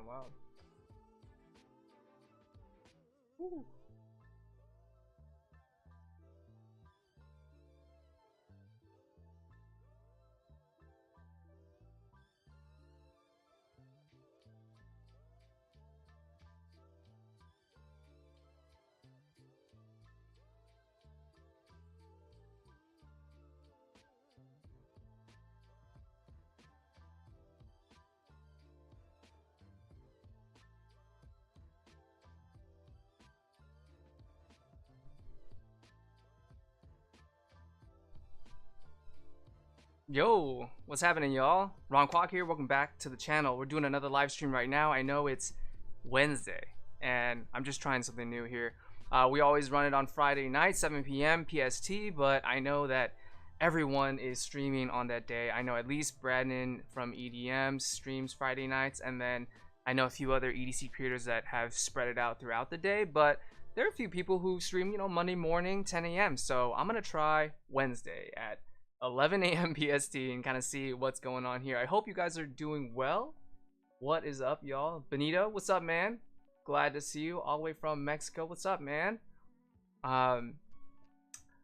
out loud. Ooh. Yo, what's happening, y'all? Ron Kwok here. Welcome back to the channel. We're doing another live stream right now. I know it's Wednesday, and I'm just trying something new here. We always run it on Friday night, 7 p.m. PST, but I know that everyone is streaming on that day. I know at least Brandon from EDM streams Friday nights, and then I know a few other EDC creators that have spread it out throughout the day, but there are a few people who stream, Monday morning, 10 a.m. So I'm going to try Wednesday at 11 a.m. PST and kind of see what's going on here. I hope you guys are doing well. What is up, y'all? Benito, what's up, man? Glad to see you all the way from Mexico. What's up, man? I'm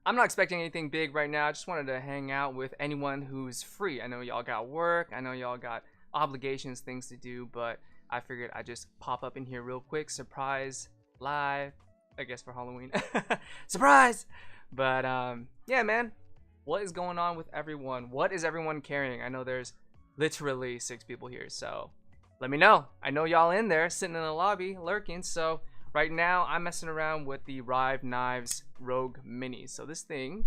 not expecting anything big right now. I just wanted to hang out with anyone who's free. I know y'all got work. I know y'all got obligations, things to do, but I figured I'd just pop up in here real quick. Surprise live, I guess, for Halloween. Surprise! But yeah, man. What is going on with everyone? What is everyone carrying? I know there's literally 6 people here, so let me know. I know y'all in there sitting in the lobby lurking. So right now I'm messing around with the Rive Knives Rogue Mini. So this thing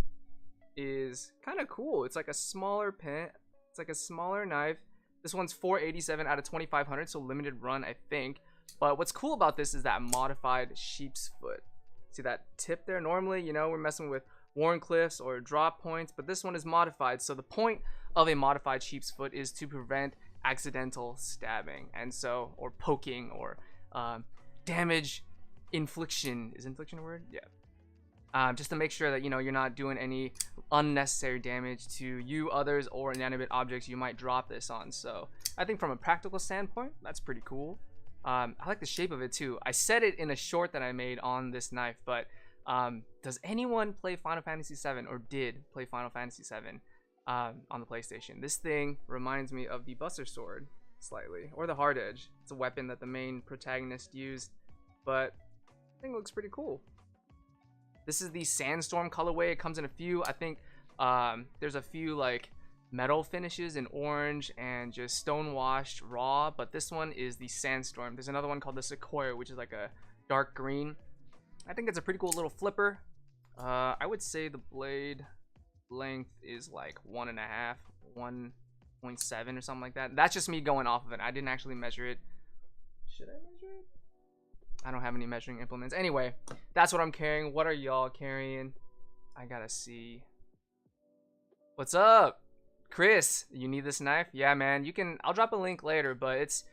is kind of cool. It's like a smaller pen. It's like a smaller knife. This one's 487 out of 2500, so limited run, I think. But what's cool about this is that modified sheep's foot. See that tip there? Normally, we're messing with Warncliffs or drop points, but this one is modified. So the point of a modified sheep's foot is to prevent accidental stabbing, and so, or poking, or damage infliction. Is infliction a word? Yeah. Just to make sure that you're not doing any unnecessary damage to you, others, or inanimate objects you might drop this on. So I think from a practical standpoint, that's pretty cool. I like the shape of it too. I said it in a short that I made on this knife, but does anyone play Final Fantasy VII, or did play Final Fantasy VII on the PlayStation? This thing reminds me of the Buster Sword slightly, or the Hard Edge. It's a weapon that the main protagonist used, but I think it looks pretty cool. This is the Sandstorm colorway. It comes in a few. I think there's a few like metal finishes in orange and just stonewashed raw, but this one is the Sandstorm. There's another one called the Sequoia, which is like a dark green. I think it's a pretty cool little flipper. I would say the blade length is like 1.5, 1.7 or something like that. That's just me going off of it. I didn't actually measure it. Should I measure it? I don't have any measuring implements. Anyway, that's what I'm carrying. What are y'all carrying? I gotta see. What's up, Chris? You need this knife? Yeah, man. You can. I'll drop a link later, but it's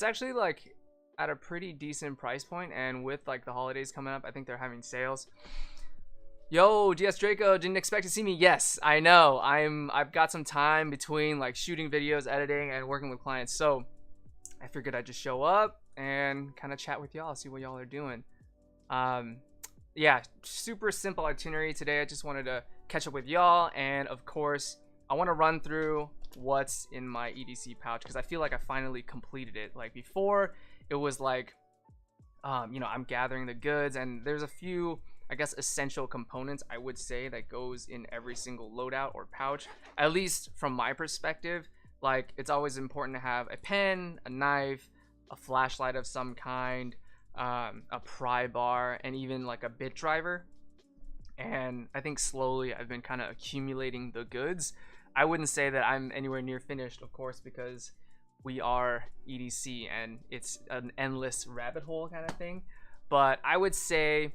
actually like at a pretty decent price point, and with like the holidays coming up, I think they're having sales. Yo, GS Draco, didn't expect to see me. Yes, I know. I've got some time between like shooting videos, editing, and working with clients, so I figured I'd just show up and kind of chat with y'all, see what y'all are doing. Yeah, super simple itinerary today. I just wanted to catch up with y'all, and of course I want to run through what's in my EDC pouch, because I feel like I finally completed it. Like before, it was like I'm gathering the goods, and there's a few, I guess, essential components I would say that goes in every single loadout or pouch, at least from my perspective. Like, it's always important to have a pen, a knife, a flashlight of some kind, a pry bar, and even like a bit driver. And I think slowly I've been kind of accumulating the goods. I wouldn't say that I'm anywhere near finished, of course, because we are EDC and it's an endless rabbit hole kind of thing. But I would say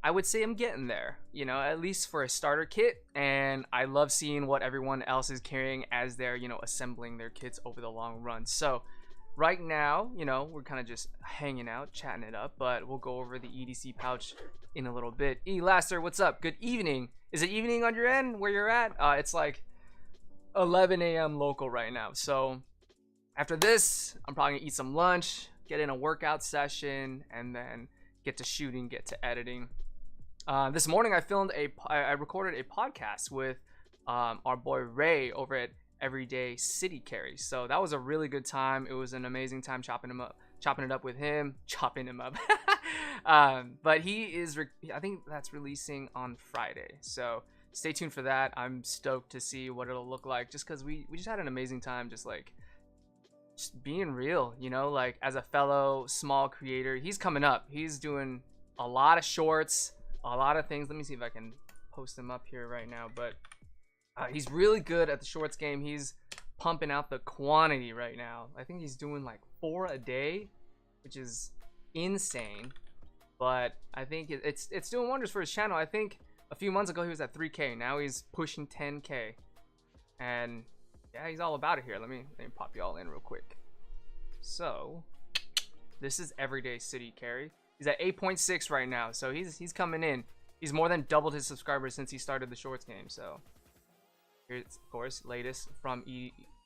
I'm getting there, at least for a starter kit. And I love seeing what everyone else is carrying as they're, assembling their kits over the long run. So right now, we're kind of just hanging out, chatting it up, but we'll go over the EDC pouch in a little bit. Laster, what's up? Good evening. Is it evening on your end where you're at? It's like 11 a.m. local right now. So after this, I'm probably gonna eat some lunch, get in a workout session, and then get to shooting, get to editing. This morning I recorded a podcast with our boy Ray over at Everyday City Carry. So that was a really good time. It was an amazing time chopping it up with him. But he is, I think that's releasing on Friday. So stay tuned for that. I'm stoked to see what it'll look like, just because we just had an amazing time, just being real, you know, like as a fellow small creator. He's coming up. He's doing a lot of shorts, a lot of things. Let me see if I can post him up here right now. But he's really good at the shorts game. He's pumping out the quantity right now. I think he's doing like 4 a day, which is insane. But I think it's doing wonders for his channel. I think a few months ago he was at 3K. Now he's pushing 10K. And yeah, he's all about it here. Let me pop you all in real quick. So this is Everyday City Carry. He's at 8.6 right now, so he's coming in. He's more than doubled his subscribers since he started the shorts game. So here's, of course, latest from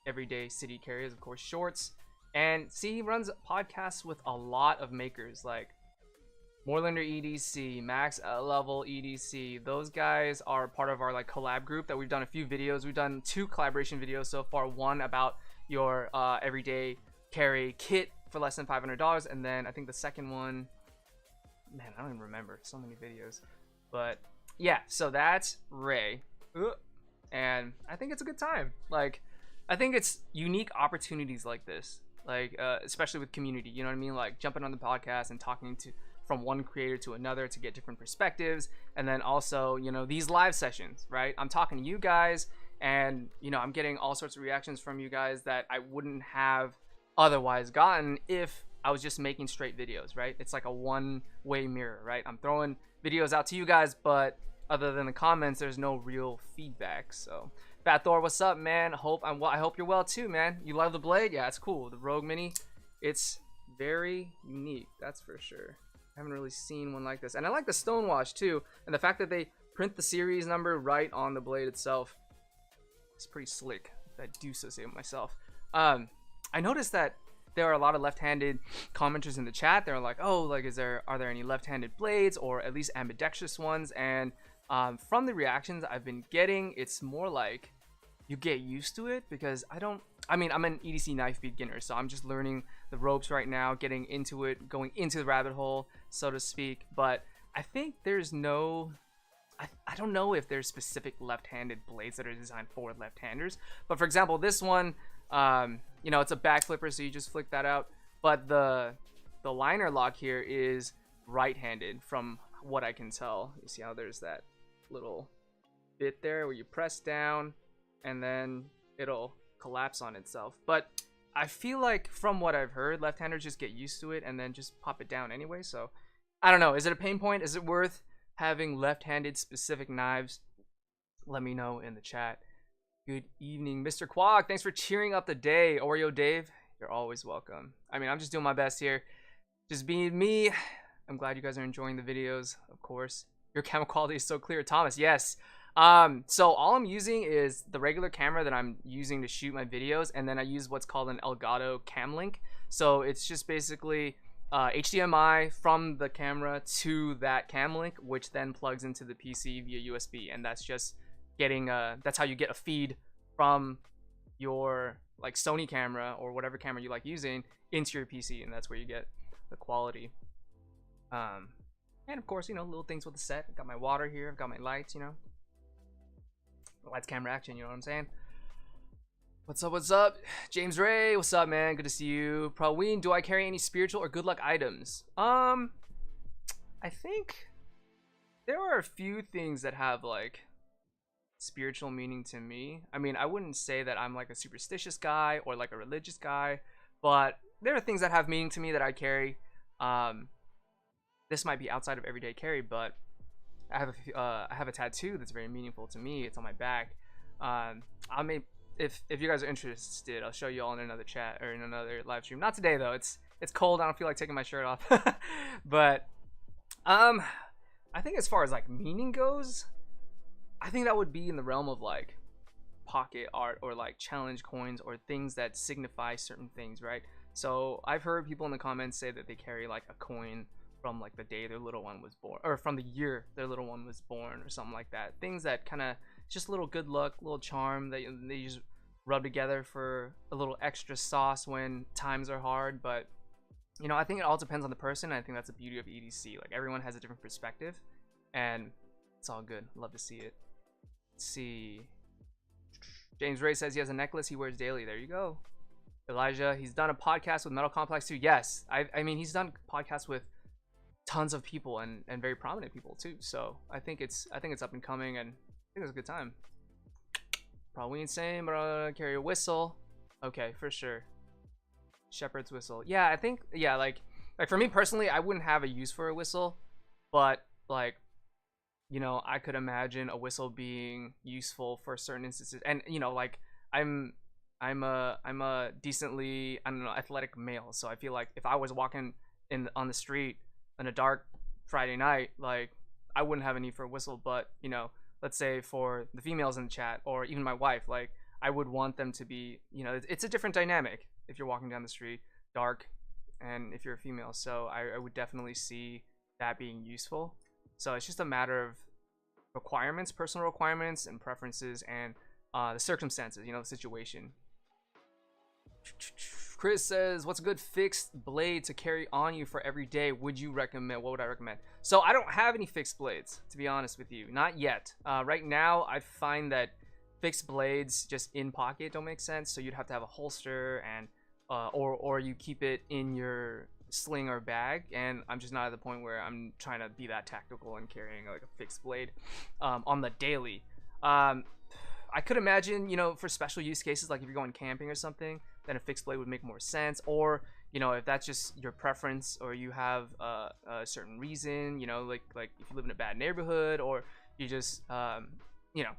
Everyday City Carry is, of course, shorts. And see, he runs podcasts with a lot of makers like Moorlander EDC, Max Level EDC. Those guys are part of our like collab group that we've done a few videos. We've done 2 collaboration videos so far. One about your Everyday Carry kit for less than $500, and then I think the second one, man, I don't even remember. So many videos. But yeah, so that's Ray. And I think it's a good time. Like, I think it's unique opportunities like this, like especially with community, you know what I mean? Like jumping on the podcast and talking from one creator to another to get different perspectives. And then also, you know, these live sessions, right? I'm talking to you guys, and you know, I'm getting all sorts of reactions from you guys that I wouldn't have otherwise gotten if I was just making straight videos, right? It's like a one-way mirror, right? I'm throwing videos out to you guys, but other than the comments, there's no real feedback. So Fat Thor, what's up, man? I hope you're well too, man. You love the blade? Yeah, it's cool. The Rogue Mini, it's very unique, that's for sure. I haven't really seen one like this. And I like the stonewash too, and the fact that they print the series number right on the blade itself. It's pretty slick. I do so say myself. I noticed that there are a lot of left-handed commenters in the chat. They're like, oh, like, are there any left-handed blades, or at least ambidextrous ones? And from the reactions I've been getting, it's more like you get used to it, because I'm an EDC knife beginner, so I'm just learning the ropes right now, getting into it, going into the rabbit hole, so to speak. But I think there's I don't know if there's specific left-handed blades that are designed for left-handers. But for example, this one, you know, it's a back flipper, so you just flick that out. But the liner lock here is right-handed, from what I can tell. You see how there's that little bit there where you press down and then it'll collapse on itself. But I feel like, from what I've heard, left-handers just get used to it and then just pop it down anyway. So I don't know, is it a pain point? Is it worth having left-handed specific knives? Let me know in the chat. Good evening, Mr. Quag. Thanks for cheering up the day. Oreo Dave, you're always welcome. I mean, I'm just doing my best here, just being me. I'm glad you guys are enjoying the videos, of course. Your camera quality is so clear, Thomas. Yes. So all I'm using is the regular camera that I'm using to shoot my videos, and then I use what's called an Elgato Cam Link. So it's just basically HDMI from the camera to that cam link, which then plugs into the PC via USB, and that's just getting that's how you get a feed from your like Sony camera or whatever camera you like using into your PC, and that's where you get the quality. And of course, you know, little things with the set. I've got my water here, I've got my lights, you know, lights, camera, action, you know what I'm saying? What's up, James Ray? What's up, man? Good to see you. Praween, do I carry any spiritual or good luck items? I think there are a few things that have like spiritual meaning to me. I mean, I wouldn't say that I'm like a superstitious guy or like a religious guy, but there are things that have meaning to me that I carry. This might be outside of everyday carry, but I have a tattoo that's very meaningful to me. It's on my back. I mean, if you guys are interested, I'll show you all in another chat or in another live stream. Not today though. It's cold. I don't feel like taking my shirt off. But I think as far as like meaning goes, I think that would be in the realm of like pocket art or like challenge coins or things that signify certain things, right? So I've heard people in the comments say that they carry like a coin from like the day their little one was born, or from the year their little one was born, or something like that. Things that kind of just a little good luck, little charm that they just rub together for a little extra sauce when times are hard. But you know, I think it all depends on the person. I think that's the beauty of EDC. Like everyone has a different perspective, and it's all good. Love to see it. Let's see. James Ray says he has a necklace he wears daily. There you go. Elijah, he's done a podcast with Metal Complex too. Yes, I mean he's done podcasts with tons of people and very prominent people too. So I think it's up and coming, and I think it's a good time. Probably insane, but I'll carry a whistle. Okay, for sure. Shepherd's whistle. Yeah, I think, yeah, like for me personally, I wouldn't have a use for a whistle, but like, you know, I could imagine a whistle being useful for certain instances. And you know, like I'm a decently, I don't know, athletic male, so I feel like if I was walking on the street on a dark Friday night, like I wouldn't have a need for a whistle. But you know, let's say for the females in the chat, or even my wife, like I would want them to be, you know, it's a different dynamic if you're walking down the street dark and if you're a female. So I would definitely see that being useful. So it's just a matter of requirements, personal requirements and preferences, and the circumstances, you know, the situation. Chris says, what's a good fixed blade to carry on you for every day? Would you recommend? What would I recommend? So I don't have any fixed blades, to be honest with you. Not yet. Right now, I find that fixed blades just in pocket don't make sense. So you'd have to have a holster, and or you keep it in your sling or bag. And I'm just not at the point where I'm trying to be that tactical and carrying like a fixed blade on the daily. I could imagine, you know, for special use cases, like if you're going camping or something, then a fixed blade would make more sense. Or, you know, if that's just your preference, or you have a certain reason, you know, like if you live in a bad neighborhood, or you just, you know,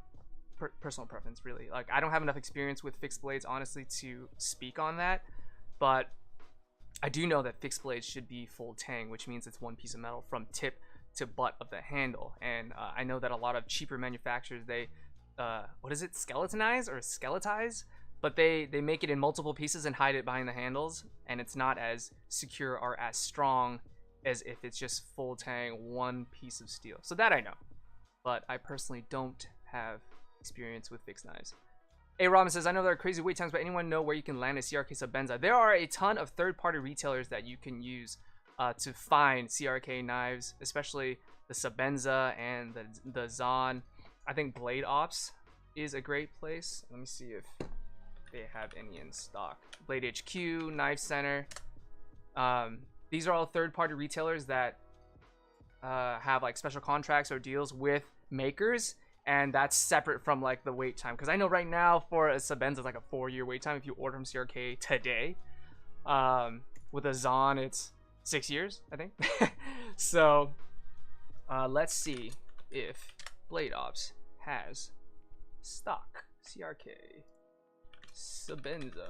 personal preference, really. Like I don't have enough experience with fixed blades, honestly, to speak on that. But I do know that fixed blades should be full tang, which means it's one piece of metal from tip to butt of the handle. And I know that a lot of cheaper manufacturers, they what is it, skeletonize or skeletize, but they make it in multiple pieces and hide it behind the handles, and it's not as secure or as strong as if it's just full tang, one piece of steel. So that I know, but I personally don't have experience with fixed knives. A Robin says, I know there are crazy wait times, but anyone know where you can land a CRK Sabenza? There are a ton of third-party retailers that you can use to find CRK knives, especially the Sabenza and the Zon. I think Blade Ops is a great place. Let me see if they have any in stock. Blade HQ, Knife Center. These are all third-party retailers that have like special contracts or deals with makers, and that's separate from like the wait time. Because I know right now for a Sabenza, it's like a 4-year wait time if you order from CRK today. With a Zon, it's 6 years, I think. So let's see if Blade Ops has stock CRK Sabenza.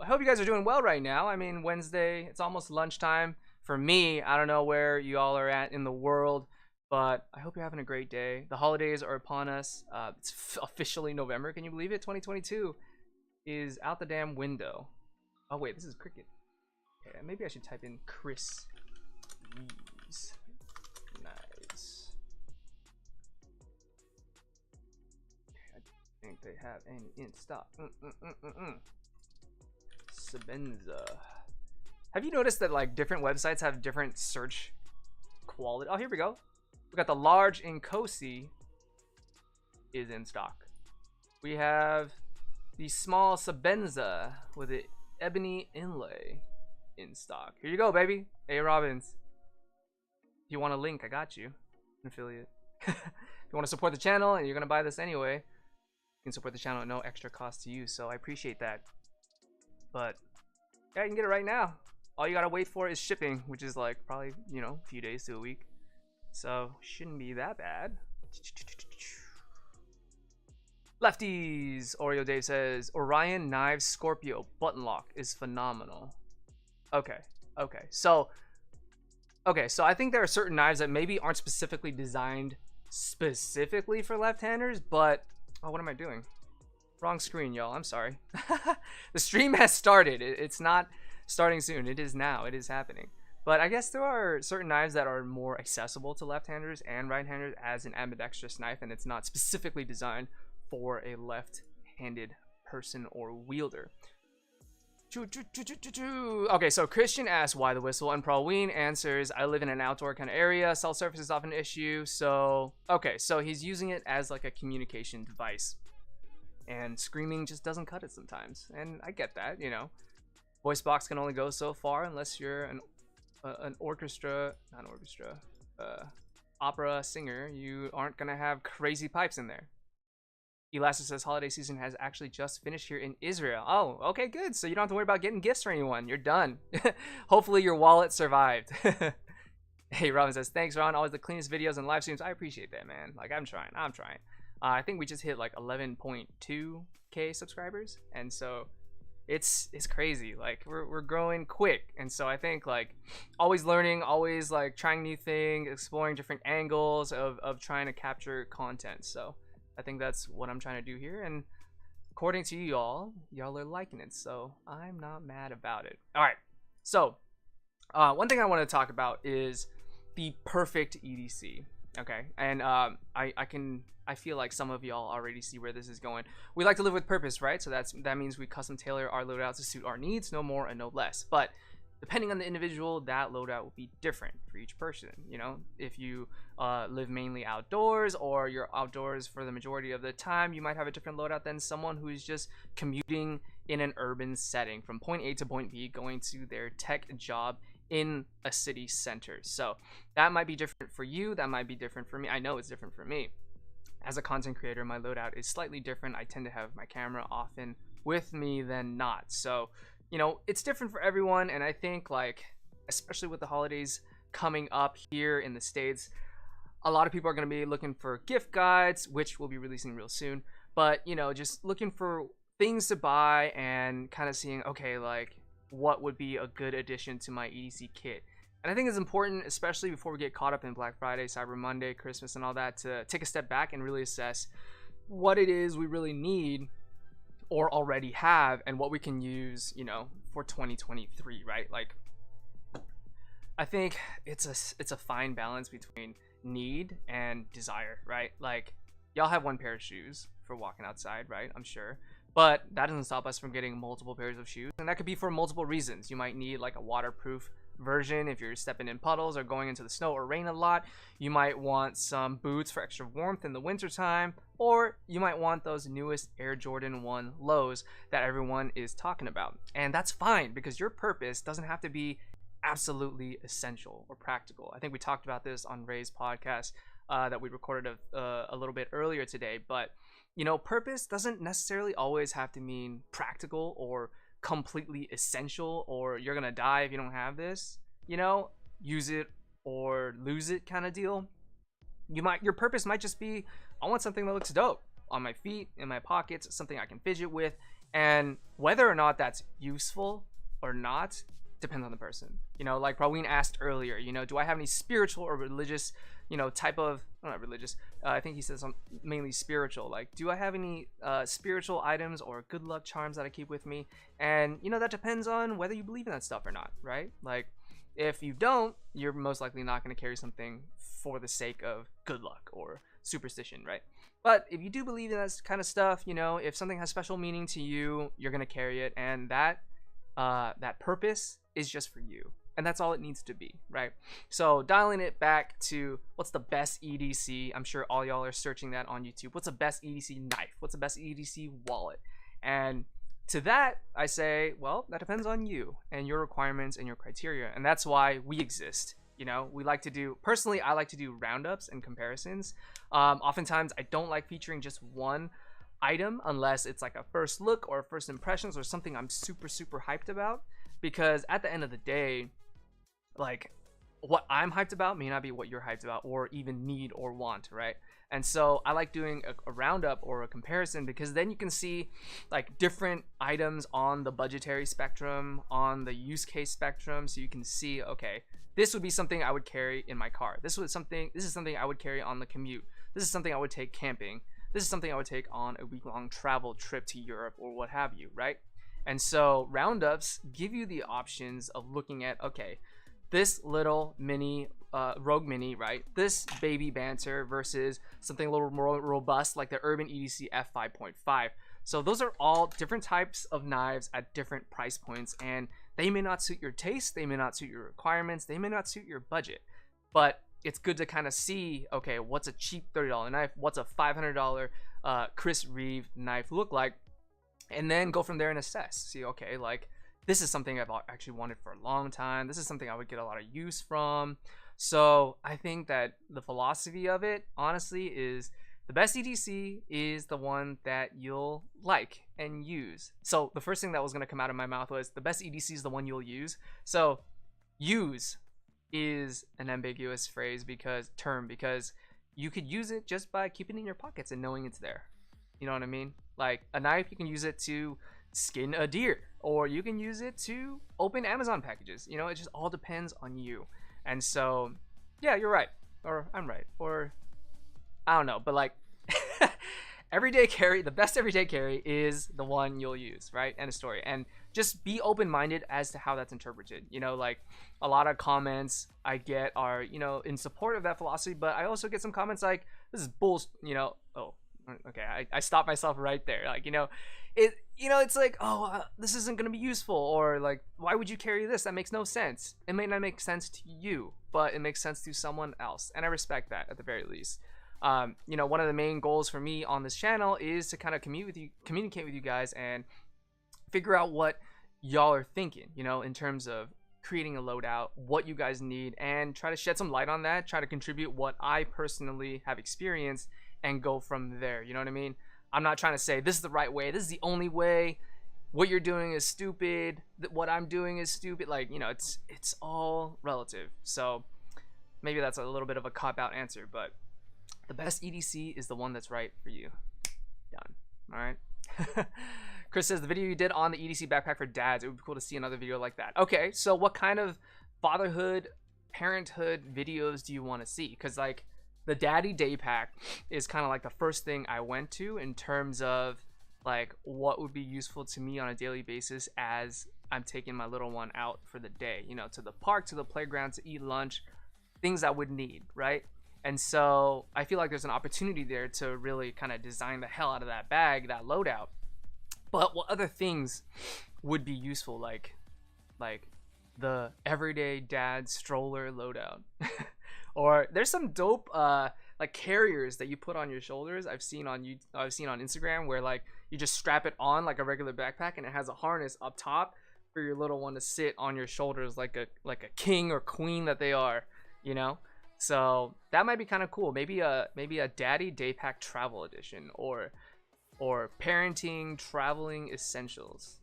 I hope you guys are doing well right now. I mean, Wednesday, it's almost lunchtime for me. I don't know where you all are at in the world, but I hope you're having a great day. The holidays are upon us. It's officially November. Can you believe it? 2022 is out the damn window. Oh wait, this is Cricket. Okay, maybe I should type in Chris Lee's knives. I think they have any in stock. Sabenza. Have you noticed that like different websites have different search quality? Oh, here we go. We got the large Inkosi is in stock. We have the small Sabenza with the ebony inlay in stock. Here you go, baby. Hey, Robbins. If you want a link, I got you. An affiliate. If you want to support the channel and you're going to buy this anyway, you can support the channel at no extra cost to you. So I appreciate that. But yeah, you can get it right now. All you got to wait for is shipping, which is like probably, you know, a few days to a week. So shouldn't be that bad. Lefties. Oreo Dave says Orion Knives Scorpio button lock is phenomenal. Okay. So I think there are certain knives that maybe aren't specifically designed specifically for left-handers, but oh, what am I doing? Wrong screen, y'all. I'm sorry. The stream has started. It's not starting soon. It is now. It is happening. But I guess there are certain knives that are more accessible to left-handers and right-handers as an ambidextrous knife, and it's not specifically designed for a left-handed person or wielder. Okay, so Christian asks why the whistle, and Praween answers, I live in an outdoor kind of area, cell service is often an issue. So okay, so he's using it as like a communication device, and screaming just doesn't cut it sometimes, and I get that, you know. Voice box can only go so far unless you're an opera singer. You aren't gonna have crazy pipes in there. Elastic says holiday season has actually just finished here in Israel. Oh, okay, good. So you don't have to worry about getting gifts for anyone. You're done. Hopefully your wallet survived. Hey, Robin says, thanks, Ron. Always the cleanest videos and live streams. I appreciate that, man. Like, I'm trying. I think we just hit like 11.2k subscribers, and so it's crazy. Like, we're growing quick, and so I think like always learning, always like trying new things, exploring different angles of trying to capture content. So I think that's what I'm trying to do here, and according to y'all are liking it, so I'm not mad about it. All right, so one thing I want to talk about is the perfect EDC. Okay, and I feel like some of y'all already see where this is going. We like to live with purpose, right? So that means we custom tailor our loadouts to suit our needs, no more and no less. But depending on the individual, that loadout will be different for each person. You know, if you live mainly outdoors, or you're outdoors for the majority of the time, you might have a different loadout than someone who's just commuting in an urban setting from point A to point B, going to their tech job in a city center. So that might be different for you, that might be different for me. I know it's different for me. As a content creator, my loadout is slightly different. I tend to have my camera often with me than not. So, you know, it's different for everyone, and I think like, especially with the holidays coming up here in the States, a lot of people are going to be looking for gift guides, which we'll be releasing real soon. But, you know, just looking for things to buy and kind of seeing, okay, like what would be a good addition to my EDC kit. And I think it's important, especially before we get caught up in Black Friday, Cyber Monday, Christmas, and all that, to take a step back and really assess what it is we really need or already have, and what we can use, you know, for 2023, right? Like, I think it's a fine balance between need and desire, right? Like, y'all have one pair of shoes for walking outside, right? I'm sure. But that doesn't stop us from getting multiple pairs of shoes, and that could be for multiple reasons. You might need like a waterproof version if you're stepping in puddles or going into the snow or rain a lot. You might want some boots for extra warmth in the winter time, or you might want those newest Air Jordan 1 lows that everyone is talking about. And that's fine, because your purpose doesn't have to be absolutely essential or practical. I think we talked about this on Ray's podcast that we recorded a little bit earlier today. But, you know, purpose doesn't necessarily always have to mean practical or completely essential, or you're gonna die if you don't have this, you know, use it or lose it kind of deal. Your purpose might just be, I want something that looks dope on my feet, in my pockets, something I can fidget with. And whether or not that's useful or not depends on the person. You know, like Praween asked earlier, you know, do I have any spiritual or religious, you know, type of, not religious, I think he says mainly spiritual, like, do I have any spiritual items or good luck charms that I keep with me? And, you know, that depends on whether you believe in that stuff or not, right? Like, if you don't, you're most likely not going to carry something for the sake of good luck or superstition, right? But if you do believe in that kind of stuff, you know, if something has special meaning to you, you're going to carry it, and that purpose is just for you. And that's all it needs to be, right? So dialing it back to what's the best EDC, I'm sure all y'all are searching that on YouTube. What's the best EDC knife? What's the best EDC wallet? And to that, I say, well, that depends on you and your requirements and your criteria. And that's why we exist. You know, we like to do, personally, I like to do roundups and comparisons. Oftentimes, I don't like featuring just one item unless it's like a first look or first impressions or something I'm super hyped about. Because at the end of the day, like, what I'm hyped about may not be what you're hyped about or even need or want, right? And so I like doing a roundup or a comparison, because then you can see like different items on the budgetary spectrum, on the use case spectrum. So you can see, okay, this would be something I would carry in my car. This is something I would carry on the commute. This is something I would take camping. this is something I would take on a week-long travel trip to Europe or what have you, right? And so roundups give you the options of looking at, okay, this little mini rogue mini, right? This baby banter versus something a little more robust like the Urban EDC f5.5. So those are all different types of knives at different price points, and they may not suit your taste, they may not suit your requirements, they may not suit your budget. But it's good to kind of see, okay, what's a cheap $30 knife, what's a $500 Chris Reeve knife look like, and then go from there and assess. See, okay, like this is something I've actually wanted for a long time. This is something I would get a lot of use from. So I think that the philosophy of it, honestly, is the best EDC is the one that you'll like and use. So the first thing that was going to come out of my mouth was the best EDC is the one you'll use. So use is an ambiguous phrase because you could use it just by keeping it in your pockets and knowing it's there. You know what I mean? Like a knife, you can use it to skin a deer, or you can use it to open Amazon packages. You know, it just all depends on you. And so, yeah, you're right, or I'm right, or I don't know, but like everyday carry, the best everyday carry is the one you'll use, right? End of story. And just be open-minded as to how that's interpreted. You know, like a lot of comments I get are, you know, in support of that philosophy, but I also get some comments like, this is bullshit, you know. Oh, okay, I stopped myself right there. Like, you know, it's like, oh, this isn't going to be useful, or like, why would you carry this? That makes no sense. It may not make sense to you, but it makes sense to someone else, and I respect that at the very least. You know, one of the main goals for me on this channel is to kind of communicate with you guys and figure out what y'all are thinking, you know, in terms of creating a loadout, what you guys need, and try to shed some light on that, try to contribute what I personally have experienced and go from there. You know what I mean? I'm not trying to say this is the right way, this is the only way, what you're doing is stupid, what I'm doing is stupid. Like, you know, it's all relative. So maybe that's a little bit of a cop-out answer, but the best EDC is the one that's right for you. Done. All right. Chris says the video you did on the EDC backpack for dads, it would be cool to see another video like that. Okay, so what kind of fatherhood, parenthood videos do you want to see? Because like the daddy day pack is kind of like the first thing I went to in terms of like what would be useful to me on a daily basis as I'm taking my little one out for the day, you know, to the park, to the playground, to eat lunch, things I would need, right? And so I feel like there's an opportunity there to really kind of design the hell out of that bag, that loadout. But what other things would be useful, like the everyday dad stroller loadout? Or there's some dope like carriers that you put on your shoulders. I've seen on Instagram where like you just strap it on like a regular backpack and it has a harness up top for your little one to sit on your shoulders like a king or queen that they are, you know? So that might be kind of cool. Maybe a daddy day pack travel edition, or parenting traveling essentials.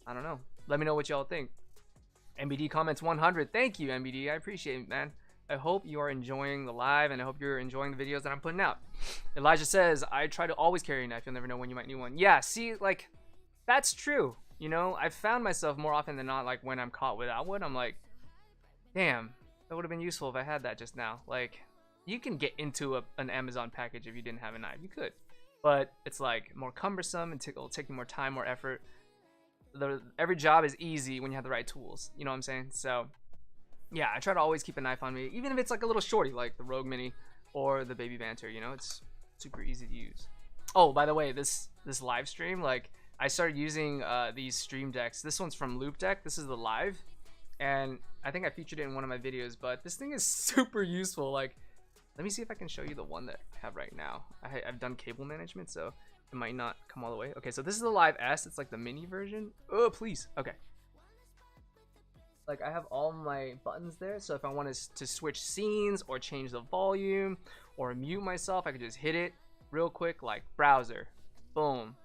I don't know. Let me know what y'all think. MBD comments 100. Thank you, MBD. I appreciate it, man. I hope you are enjoying the live, and I hope you're enjoying the videos that I'm putting out. Elijah says, I try to always carry a knife. You'll never know when you might need one. Yeah, see, like, that's true. You know, I've found myself more often than not, like, when I'm caught without one, I'm like, damn, that would have been useful if I had that just now. Like, you can get into an Amazon package if you didn't have a knife. You could. But it's, like, more cumbersome, and it'll take you more time, more effort. Every job is easy when you have the right tools. You know what I'm saying? So yeah, I try to always keep a knife on me, even if it's like a little shorty, like the Rogue Mini or the Baby Banter. You know, it's super easy to use. Oh, by the way, this live stream, like I started using these stream decks. This one's from Loop Deck. This is the live, and I think I featured it in one of my videos. But this thing is super useful. Like, let me see if I can show you the one that I have right now. I've done cable management, so it might not come all the way. Okay, so this is the Live S. It's like the mini version. Oh, please. Okay. Like, I have all my buttons there, so if I wanted to switch scenes or change the volume or mute myself, I could just hit it real quick, like browser, boom,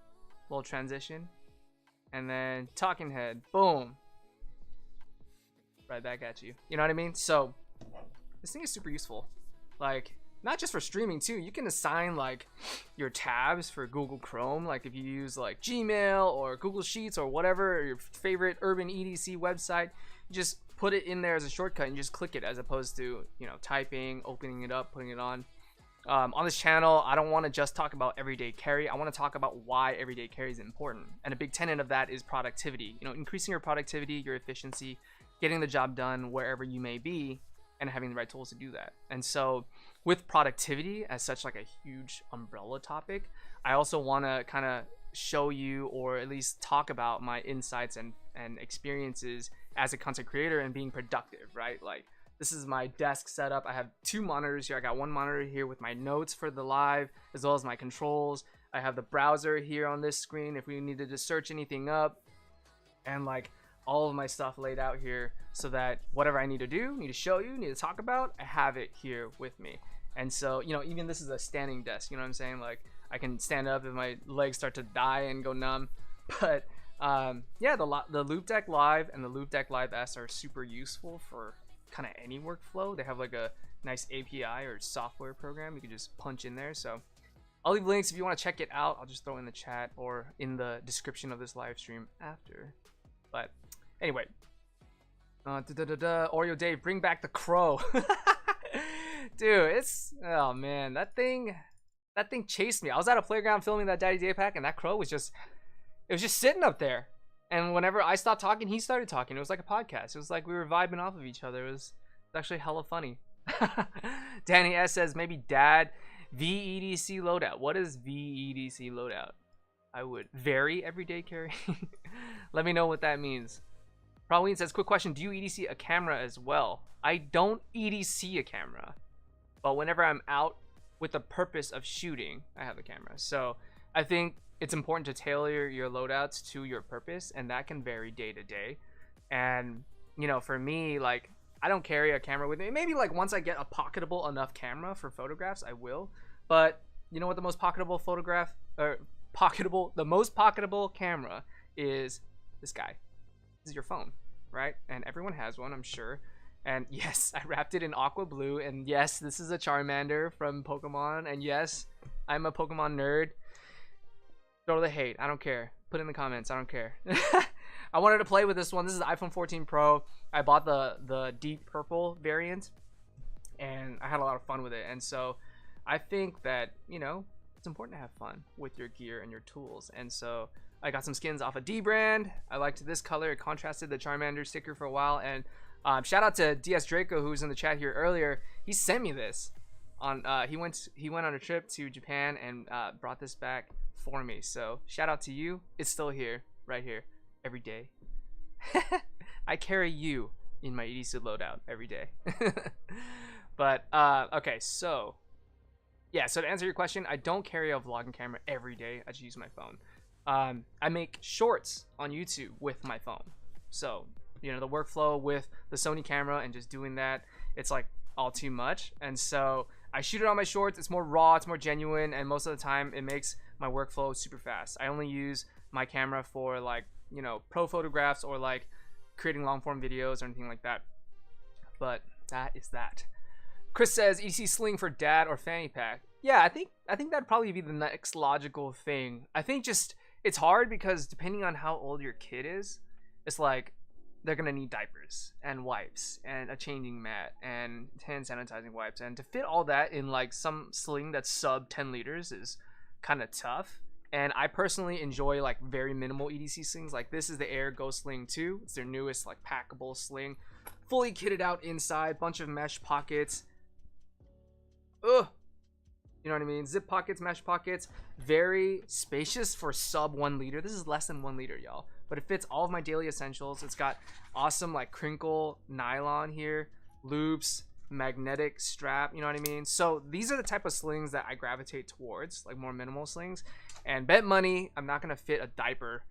little transition, and then talking head, boom, right back at you. You know what I mean? So this thing is super useful. Like, not just for streaming too. You can assign like your tabs for Google Chrome. Like if you use like Gmail or Google Sheets or whatever, or your favorite Urban EDC website, you just put it in there as a shortcut and you just click it, as opposed to, you know, typing, opening it up, putting it on. On this channel, I don't want to just talk about everyday carry. I want to talk about why everyday carry is important. And a big tenet of that is productivity. You know, increasing your productivity, your efficiency, getting the job done wherever you may be, and having the right tools to do that. And so with productivity as such like a huge umbrella topic, I also want to kind of show you, or at least talk about my insights and experiences as a content creator and being productive, right? Like, this is my desk setup. I have 2 monitors here. I got 1 monitor here with my notes for the live, as well as my controls. I have the browser here on this screen if we needed to search anything up, and like all of my stuff laid out here so that whatever I need to do, need to show you, need to talk about, I have it here with me. And so, you know, even this is a standing desk, you know what I'm saying? Like, I can stand up if my legs start to die and go numb. But yeah, the Loop Deck Live and the Loop Deck Live S are super useful for kind of any workflow. They have like a nice API or software program you can just punch in there. So I'll leave links if you want to check it out. I'll just throw in the chat or in the description of this live stream after. But anyway, Oreo Dave, bring back the crow. Dude, it's, oh man, that thing chased me. I was at a playground filming that Daddy Day pack, and that crow was just, it was just sitting up there. And whenever I stopped talking, he started talking. It was like a podcast. It was like we were vibing off of each other. It was actually hella funny. Danny S says, maybe dad VEDC loadout. What is VEDC loadout? I would very everyday carry. Let me know what that means. Probably says, quick question, do you EDC a camera as well? I don't EDC a camera, but whenever I'm out with the purpose of shooting, I have a camera. So I think it's important to tailor your loadouts to your purpose, and that can vary day to day. And you know, for me, like, I don't carry a camera with me. Maybe like once I get a pocketable enough camera for photographs, I will. But you know what the most pocketable photograph, or the most pocketable camera is? This guy. This is your phone, right? And everyone has one, I'm sure. And yes, I wrapped it in aqua blue, and yes, this is a Charmander from Pokemon, and yes, I'm a Pokemon nerd. Throw the hate, I don't care. Put it in the comments, I don't care. I wanted to play with this one. This is the iPhone 14 Pro. I bought the deep purple variant, and I had a lot of fun with it. And so I think that, you know, it's important to have fun with your gear and your tools. And so I got some skins off of D brand. I liked this color. It contrasted the Charmander sticker for a while. And shout out to DS Draco, who was in the chat here earlier. He sent me this on he went on a trip to Japan and brought this back for me. So shout out to you. It's still here, right here, every day. I carry you in my EDC loadout every day. But okay, so yeah, so to answer your question, I don't carry a vlogging camera every day. I just use my phone. I make shorts on YouTube with my phone. So, you know, the workflow with the Sony camera and just doing that, it's like all too much. And so I shoot it on my shorts. It's more raw, it's more genuine, and most of the time it makes my workflow super fast. I only use my camera for, like, you know, pro photographs or like creating long form videos or anything like that. But that is that. Chris says, EDC sling for dad or fanny pack. Yeah, I think that'd probably be the next logical thing. I think just, it's hard because depending on how old your kid is, it's like they're gonna need diapers and wipes and a changing mat and hand sanitizing wipes, and to fit all that in like some sling that's sub 10 liters is kind of tough. And I personally enjoy like very minimal EDC slings. Like, this is the Air Go Sling 2. It's their newest like packable sling, fully kitted out inside, bunch of mesh pockets. Ugh. You know what I mean? Zip pockets, mesh pockets, very spacious for sub 1 liter. This is less than 1 liter, y'all, but it fits all of my daily essentials. It's got awesome like crinkle nylon here, loops, magnetic strap, you know what I mean? So these are the type of slings that I gravitate towards, like more minimal slings. And bet money I'm not gonna fit a diaper,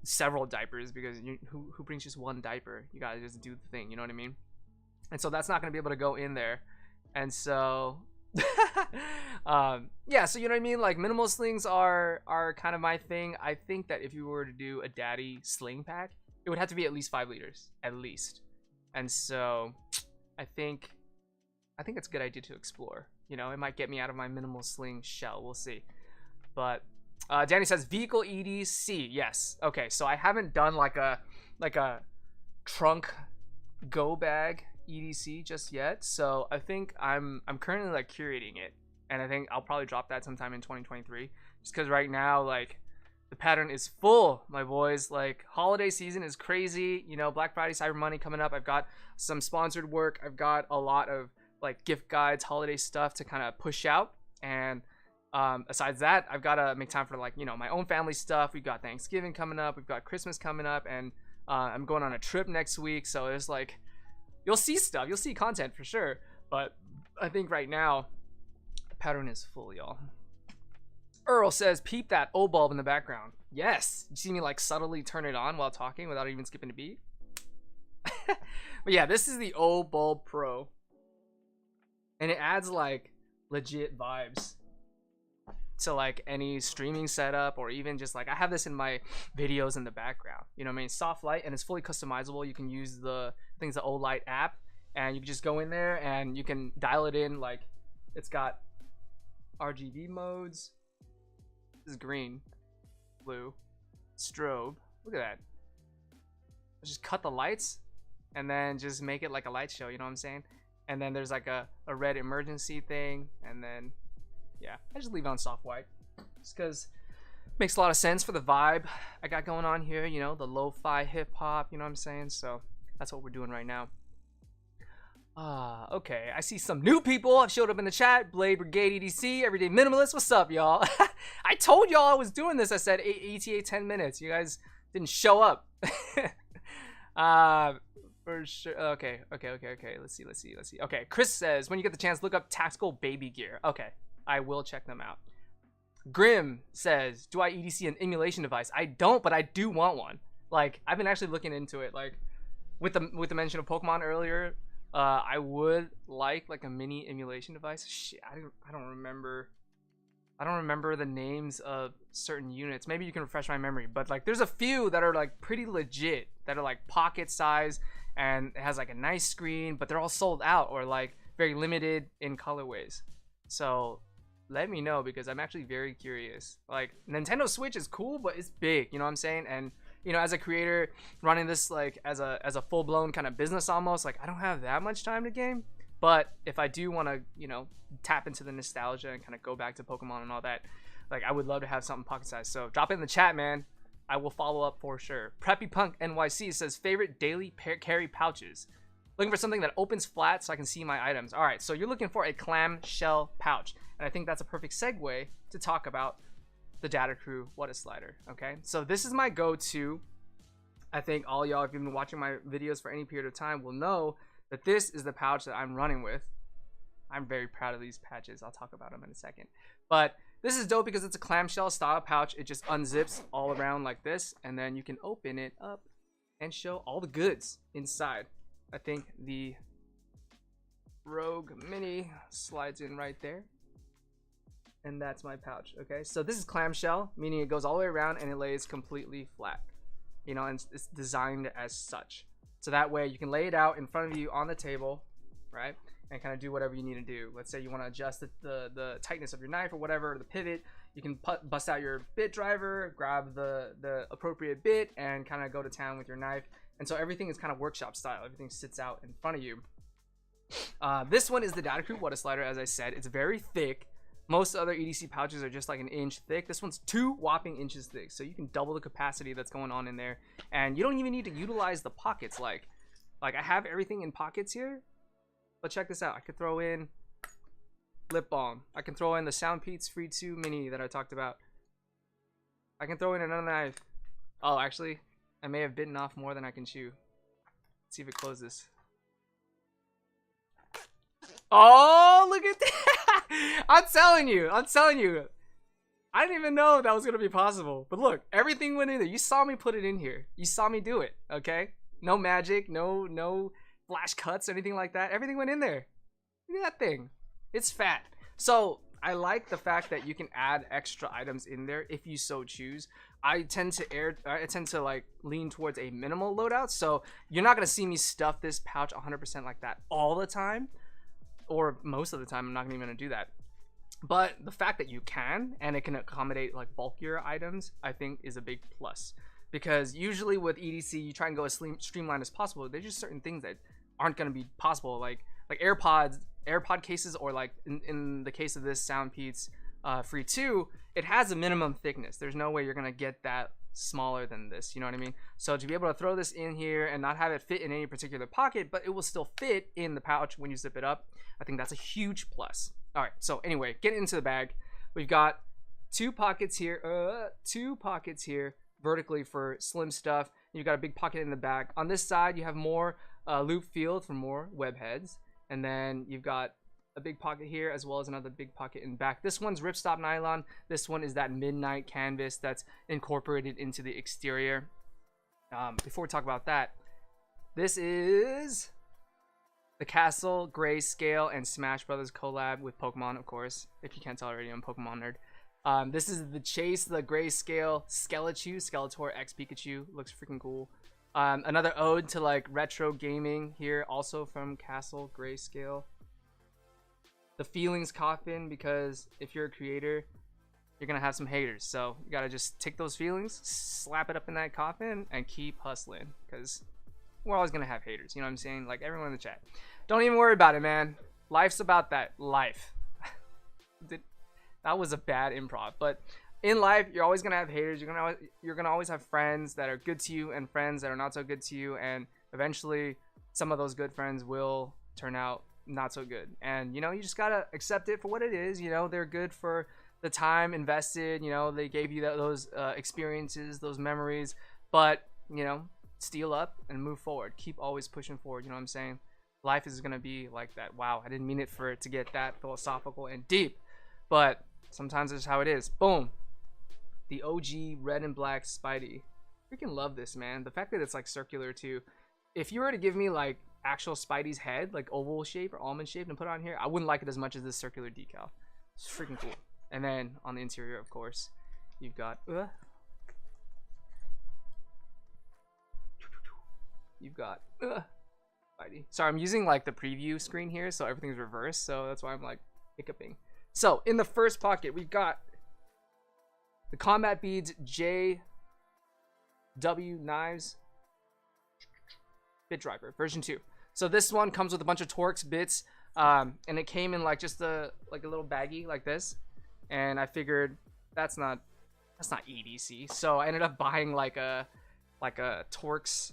several diapers, because who brings just one diaper? You gotta just do the thing, you know what I mean? And so that's not gonna be able to go in there. And so yeah, so you know what I mean, like minimal slings are kind of my thing. I think that if you were to do a daddy sling pack, it would have to be at least 5 liters at least. And so I think it's a good idea to explore. You know, it might get me out of my minimal sling shell, we'll see. But Danny says vehicle EDC. Yes, okay, so I haven't done like a trunk go bag EDC just yet, so I think I'm currently like curating it, and I think I'll probably drop that sometime in 2023, just because right now, like, the pattern is full, my boys. Like, holiday season is crazy, you know, Black Friday, Cyber Monday coming up. I've got some sponsored work, I've got a lot of like gift guides, holiday stuff to kind of push out, and besides that, I've got to make time for, like, you know, my own family stuff. We've got Thanksgiving coming up, we've got Christmas coming up, and I'm going on a trip next week, so there's like, you'll see stuff, you'll see content for sure, but I think right now the pattern is full, y'all. Earl says, peep that O bulb in the background. Yes, you see me like subtly turn it on while talking without even skipping a beat. But yeah, this is the O bulb Pro, and it adds like legit vibes to like any streaming setup, or even just like, I have this in my videos in the background, you know what I mean? Soft light, and it's fully customizable. You can use the things, the O Light app, and you can just go in there and you can dial it in. Like, it's got RGB modes. This is green, blue, strobe. Look at that. Just cut the lights and then just make it like a light show, you know what I'm saying? And then there's like a red emergency thing, and then yeah, I just leave it on soft white just because it makes a lot of sense for the vibe I got going on here, you know, the lo-fi hip-hop, you know what I'm saying? So that's what we're doing right now. Okay, I see some new people have showed up in the chat. Blade Brigade EDC, Everyday Minimalist, what's up, y'all? I told y'all I was doing this. I said ETA 10 minutes. You guys didn't show up. For sure. Okay. Let's see. Okay, Chris says, when you get the chance, look up tactical baby gear. Okay, I will check them out. Grim says, do I EDC an emulation device? I don't, but I do want one. Like, I've been actually looking into it. Like, with the mention of Pokemon earlier, I would like a mini emulation device. Shit, I don't remember the names of certain units. Maybe you can refresh my memory, but like, there's a few that are like pretty legit, that are like pocket size, and it has like a nice screen, but they're all sold out or like very limited in colorways. So let me know, because I'm actually very curious. Like, Nintendo Switch is cool, but it's big, you know what I'm saying? And you know, as a creator running this like as a full-blown kind of business almost, like, I don't have that much time to game. But if I do want to, you know, tap into the nostalgia and kind of go back to Pokemon and all that, like, I would love to have something pocket size. So drop it in the chat, man. I will follow up for sure. Preppy Punk NYC says, favorite daily carry pouches. Looking for something that opens flat so I can see my items. All right, so you're looking for a clamshell pouch, and I think that's a perfect segue to talk about the Data Crew What a Slider. Okay, so this is my go-to. I think all y'all, if you've been watching my videos for any period of time, will know that this is the pouch that I'm running with. I'm very proud of these patches. I'll talk about them in a second. But this is dope because it's a clamshell style pouch. It just unzips all around like this, and then you can open it up and show all the goods inside. I think the Rogue Mini slides in right there. And that's my pouch. Okay, so this is clamshell, meaning it goes all the way around and it lays completely flat, you know, and it's designed as such, so that way you can lay it out in front of you on the table, right, and kind of do whatever you need to do. Let's say you want to adjust the tightness of your knife or whatever, or the pivot. You can bust out your bit driver, grab the appropriate bit, and kind of go to town with your knife. And so everything is kind of workshop style. Everything sits out in front of you. This one is the Data Crew What a Slider. As I said, it's very thick. Most other EDC pouches are just like an inch thick. This one's 2 whopping inches thick, so you can double the capacity that's going on in there, and you don't even need to utilize the pockets. Like I have everything in pockets here, but check this out. I could throw in lip balm. I can throw in the Soundpeats Free 2 Mini that I talked about. I can throw in another knife. Oh, actually, I may have bitten off more than I can chew. Let's see if it closes. Oh, look at that. I'm telling you. I didn't even know that was going to be possible. But look, everything went in there. You saw me put it in here. You saw me do it, okay? No magic, no flash cuts or anything like that. Everything went in there. Look at that thing. It's fat. So I like the fact that you can add extra items in there if you so choose. I tend to like lean towards a minimal loadout. So you're not going to see me stuff this pouch 100% like that all the time. Or most of the time, I'm not even going to do that. But the fact that you can, and it can accommodate like bulkier items, I think is a big plus. Because usually with EDC, you try and go as streamlined as possible. There's just certain things that aren't going to be possible. Like AirPods AirPod cases, or like in the case of this Soundpeats Free 2, it has a minimum thickness. There's no way you're gonna get that smaller than this, you know what I mean? So to be able to throw this in here and not have it fit in any particular pocket, but it will still fit in the pouch when you zip it up, I think that's a huge plus. All right, so anyway, getting into the bag, we've got two pockets here vertically for slim stuff. You've got a big pocket in the back. On this side, you have more loop field for more web heads, and then you've got a big pocket here as well as another big pocket in back. This one's ripstop nylon. This one is that midnight canvas that's incorporated into the exterior. Before we talk about that, this is the Castle Grayscale and Smash Brothers collab with Pokemon, of course. If you can't tell already, I'm a Pokemon nerd. This is the Chase the Grayscale Skeletor X Pikachu. Looks freaking cool. Another ode to like retro gaming here, also from Castle Grayscale. The Feelings coffin, because if you're a creator, you're gonna have some haters, so you gotta just take those feelings, slap it up in that coffin, and keep hustling, because we're always gonna have haters, you know what I'm saying? Like everyone in the chat, don't even worry about it, man. Life's about that life. That was a bad improv, but in life you're always gonna have haters. You're gonna always have friends that are good to you and friends that are not so good to you, and eventually some of those good friends will turn out not so good, and you know, you just gotta accept it for what it is. You know, they're good for the time invested, you know, they gave you those experiences, those memories, but you know, steal up and move forward, keep always pushing forward, you know what I'm saying? Life is gonna be like that. Wow, I didn't mean it for it to get that philosophical and deep, but sometimes it's how it is. Boom, the OG red and black Spidey. Freaking love this, man. The fact that it's like circular too. If you were to give me like actual Spidey's head, like oval shape or almond shape, and put it on here, I wouldn't like it as much as this circular decal. It's freaking cool. And then on the interior, of course, you've got Spidey. Sorry, I'm using like the preview screen here, so everything's reversed, so that's why I'm like hiccuping. So in the first pocket, we've got the Combat Beads JW Knives bit driver version 2. So this one comes with a bunch of Torx bits, and it came in like just a little baggie like this, and I figured that's not EDC, so I ended up buying like a Torx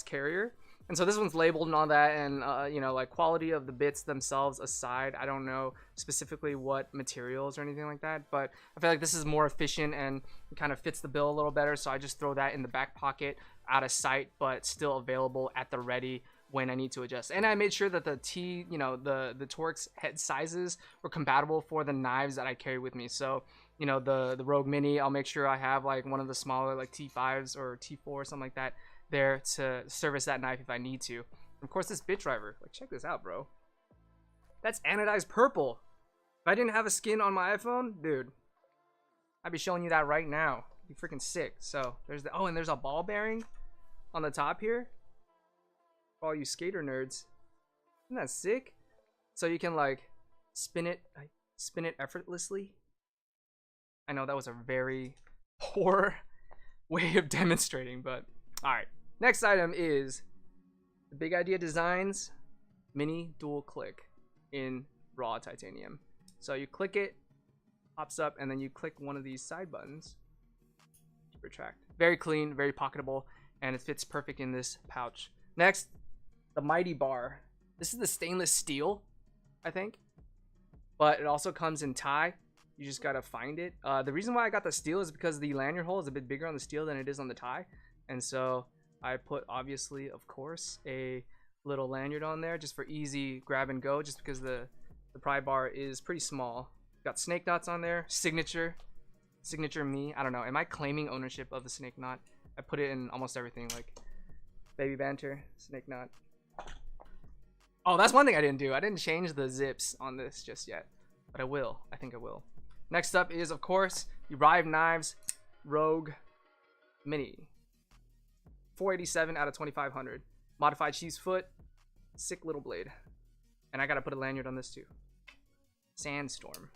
carrier. And so this one's labeled and all that, and you know, like quality of the bits themselves aside, I don't know specifically what materials or anything like that, but I feel like this is more efficient and kind of fits the bill a little better, so I just throw that in the back pocket, out of sight, but still available at the ready when I need to adjust. And I made sure that the the Torx head sizes were compatible for the knives that I carry with me. So you know, the Rogue Mini, I'll make sure I have like one of the smaller like T5s or T4 or something like that there to service that knife if I need to. And of course, this bit driver, like check this out, bro. That's anodized purple. If I didn't have a skin on my iPhone, dude, I'd be showing you that right now. It'd be freaking sick. So there's the, oh, and there's a ball bearing on the top here for all you skater nerds. Isn't that sick? So you can like spin it effortlessly. I know that was a very poor way of demonstrating, but all right. Next item is the Big Idea Designs mini dual click in raw titanium. So you click it, pops up, and then you click one of these side buttons to retract. Very clean, very pocketable, and it fits perfect in this pouch. Next, the Mighty Bar. This is the stainless steel, I think, but it also comes in tie. You just gotta find it. The reason why I got the steel is because the lanyard hole is a bit bigger on the steel than it is on the tie, and so I put, obviously, of course, a little lanyard on there just for easy grab and go, just because the pry bar is pretty small. Got snake knots on there, signature me. I don't know, am I claiming ownership of the snake knot? I put it in almost everything, like baby banter, snake knot. Oh, that's one thing I didn't do. I didn't change the zips on this just yet, but I will. I think I will. Next up is, of course, the Rive Knives Rogue Mini. 487 out of 2500. Modified cheese foot. Sick little blade. And I gotta put a lanyard on this too. Sandstorm.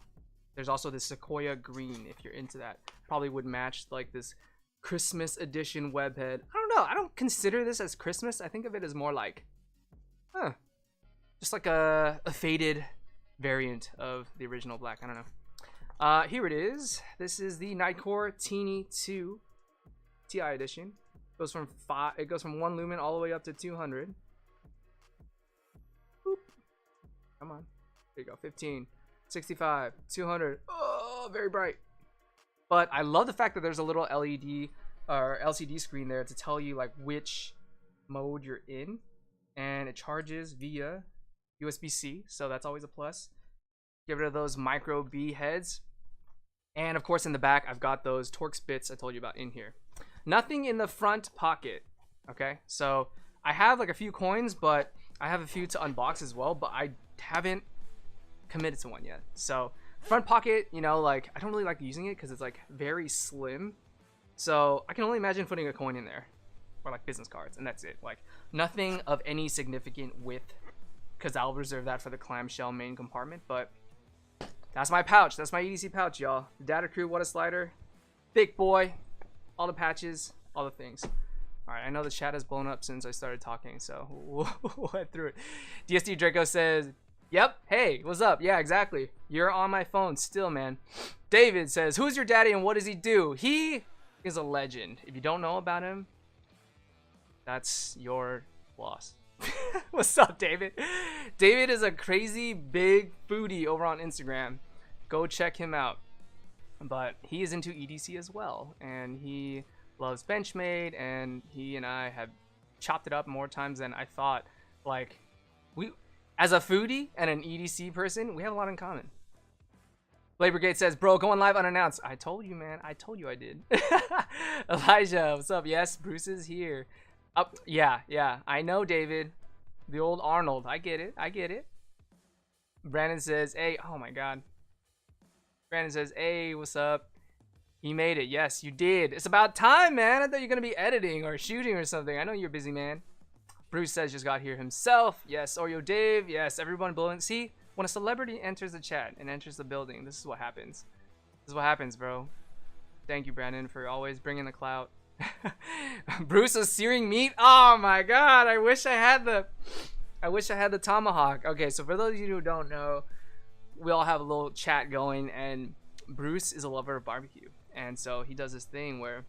There's also this Sequoia Green if you're into that. Probably would match like this Christmas edition webhead. I don't know. I don't consider this as Christmas. I think of it as more like, just like a faded variant of the original black. I don't know. Here it is. This is the Nightcore Teeny 2 Ti edition. It goes from 1 lumen all the way up to 200. Boop. Come on. There you go. 15, 65, 200. Oh, very bright. But I love the fact that there's a little LED or LCD screen there to tell you like which mode you're in, and it charges via USB-C, so that's always a plus. Get rid of those micro B heads, and of course in the back I've got those Torx bits I told you about in here. Nothing in the front pocket. Okay, so I have like a few coins, but I have a few to unbox as well, but I haven't committed to one yet. So front pocket, you know, like I don't really like using it because it's like very slim, so I can only imagine putting a coin in there or like business cards, and that's it. Like nothing of any significant width, because I'll reserve that for the clamshell main compartment. But that's my pouch. That's my EDC pouch, y'all. The data crew, what a slider. Thick boy. All the patches, all the things. All right, I know the chat has blown up since I started talking, so we'll head through it. DSD Draco says, yep, hey, what's up? Yeah, exactly. You're on my phone still, man. David says, who's your daddy and what does he do? He is a legend. If you don't know about him, that's your loss. What's up, David? David is a crazy big foodie over on Instagram. Go check him out. But he is into EDC as well, and he loves Benchmade, and he and I have chopped it up more times than I thought. Like, we, as a foodie and an EDC person, we have a lot in common. Blade Brigade says, bro, going live unannounced. I told you, man. I told you I did. Elijah, what's up? Yes, Bruce is here. Up, yeah, I know, David. The old Arnold. I get it. Brandon says, hey, oh my god. Brandon says, hey, what's up? He made it. Yes, you did. It's about time, man. I thought you were going to be editing or shooting or something. I know you're busy, man. Bruce says just got here himself. Yes, Oreo Dave. Yes, everyone blowing. See, when a celebrity enters the chat and enters the building, this is what happens. This is what happens, bro. Thank you, Brandon, for always bringing the clout. Bruce is searing meat. Oh my god, I wish I had the tomahawk. Okay, so for those of you who don't know, we all have a little chat going, and Bruce is a lover of barbecue, and so he does this thing where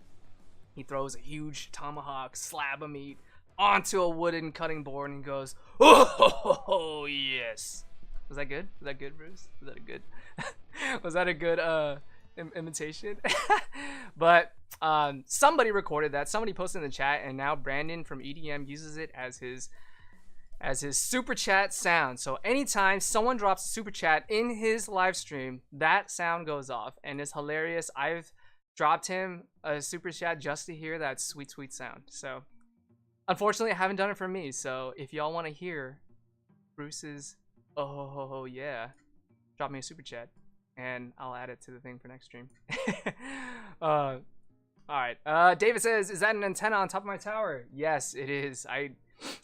he throws a huge tomahawk slab of meat onto a wooden cutting board and goes, oh yes. Was that good? Was that good, Bruce? Was that a good was that a good imitation? But somebody recorded that, somebody posted in the chat, and now Brandon from EDM uses it as his super chat sound. So anytime someone drops a super chat in his live stream, that sound goes off, and it's hilarious. I've dropped him a super chat just to hear that sweet sound. So unfortunately I haven't done it for me, so if y'all want to hear Bruce's oh yeah, drop me a super chat and I'll add it to the thing for next stream. All right, David says, is that an antenna on top of my tower? Yes, it is.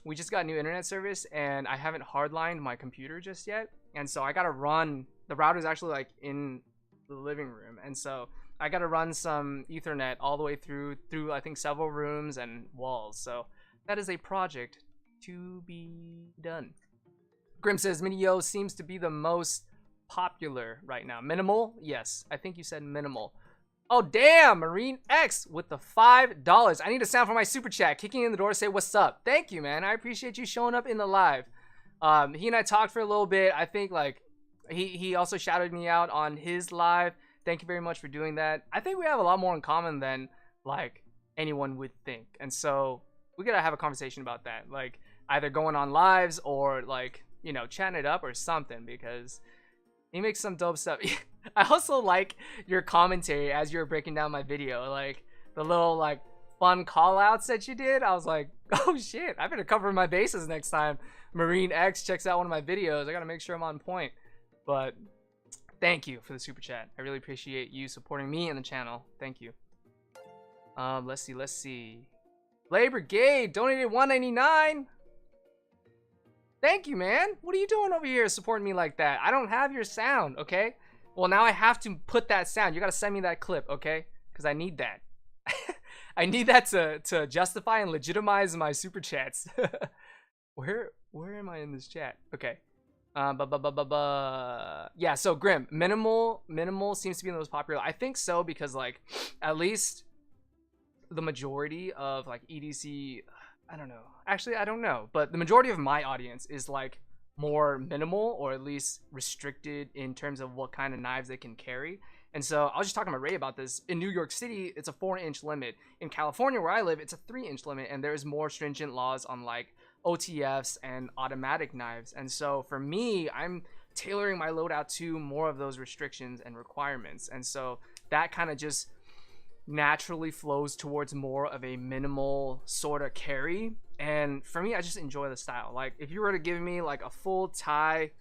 We just got new internet service, and I haven't hardlined my computer just yet, and so I gotta run. The router's actually like in the living room, and so I gotta run some Ethernet all the way through I think several rooms and walls. So that is a project to be done. Grim says Minio seems to be the most popular right now. Minimal? Yes, I think you said minimal. Oh damn, Marine X with the $5. I need a sound for my super chat. Kicking in the door, say what's up. Thank you, man. I appreciate you showing up in the live. He and I talked for a little bit. I think like he also shouted me out on his live. Thank you very much for doing that. I think we have a lot more in common than like anyone would think, and so we gotta have a conversation about that, like either going on lives or like, you know, chatting it up or something, because he makes some dope stuff. I also like your commentary as you were breaking down my video, like the little like fun call outs that you did. I was like, oh shit, I better cover my bases next time Marine X checks out one of my videos. I gotta make sure I'm on point. But thank you for the super chat. I really appreciate you supporting me and the channel. Thank you. Let's see. Blade Brigade donated $1.99. Thank you, man. What are you doing over here supporting me like that? I don't have your sound, okay? Well, now I have to put that sound. You gotta send me that clip, okay? Because I need that. I need that to justify and legitimize my super chats. Where am I in this chat? Okay. Yeah, so Grim, minimal seems to be the most popular. I think so because like at least the majority of like EDC, I don't know. Actually, I don't know, but the majority of my audience is like more minimal or at least restricted in terms of what kind of knives they can carry. And so I was just talking to Ray about this. In New York City, it's a 4-inch limit. In California, where I live, it's a 3-inch limit, and there's more stringent laws on like OTFs and automatic knives. And so for me, I'm tailoring my loadout to more of those restrictions and requirements. And so that kind of just naturally flows towards more of a minimal sort of carry. And for me, I just enjoy the style. Like if you were to give me like a full tie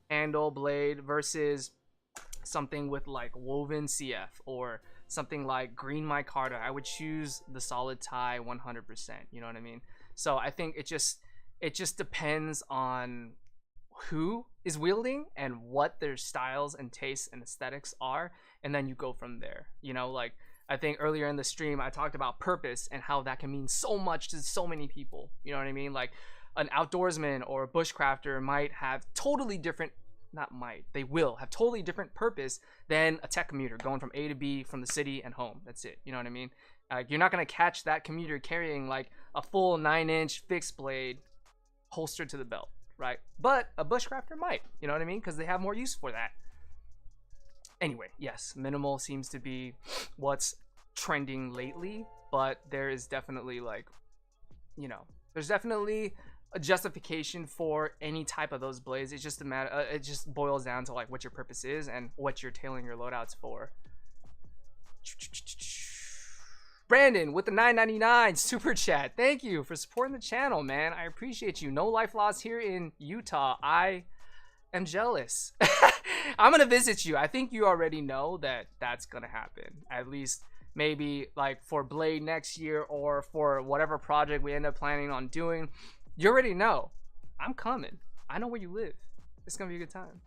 handle blade versus something with like woven CF or something like green micarta, I would choose the solid tie 100%. You know what I mean? So I think it just depends on who is wielding and what their styles and tastes and aesthetics are, and then you go from there. You know, like I think earlier in the stream I talked about purpose and how that can mean so much to so many people. You know what I mean? Like an outdoorsman or a bushcrafter might have totally different, they will have totally different purpose than a tech commuter going from A to B from the city and home. That's it. You know what I mean? You're not going to catch that commuter carrying like a full 9-inch fixed blade holstered to the belt, right? But a bushcrafter might, you know what I mean? Because they have more use for that. Anyway, yes, minimal seems to be what's trending lately, but there is definitely like, you know, there's definitely a justification for any type of those blades. It's just a matter, it just boils down to like what your purpose is and what you're tailoring your loadouts for. Brandon with the $9.99 super chat. Thank you for supporting the channel, man. I appreciate you. No life loss here in Utah. I am jealous. I'm gonna visit you. I think you already know that that's gonna happen. At least maybe like for Blade next year or for whatever project we end up planning on doing. You already know. I'm coming. I know where you live. It's gonna be a good time.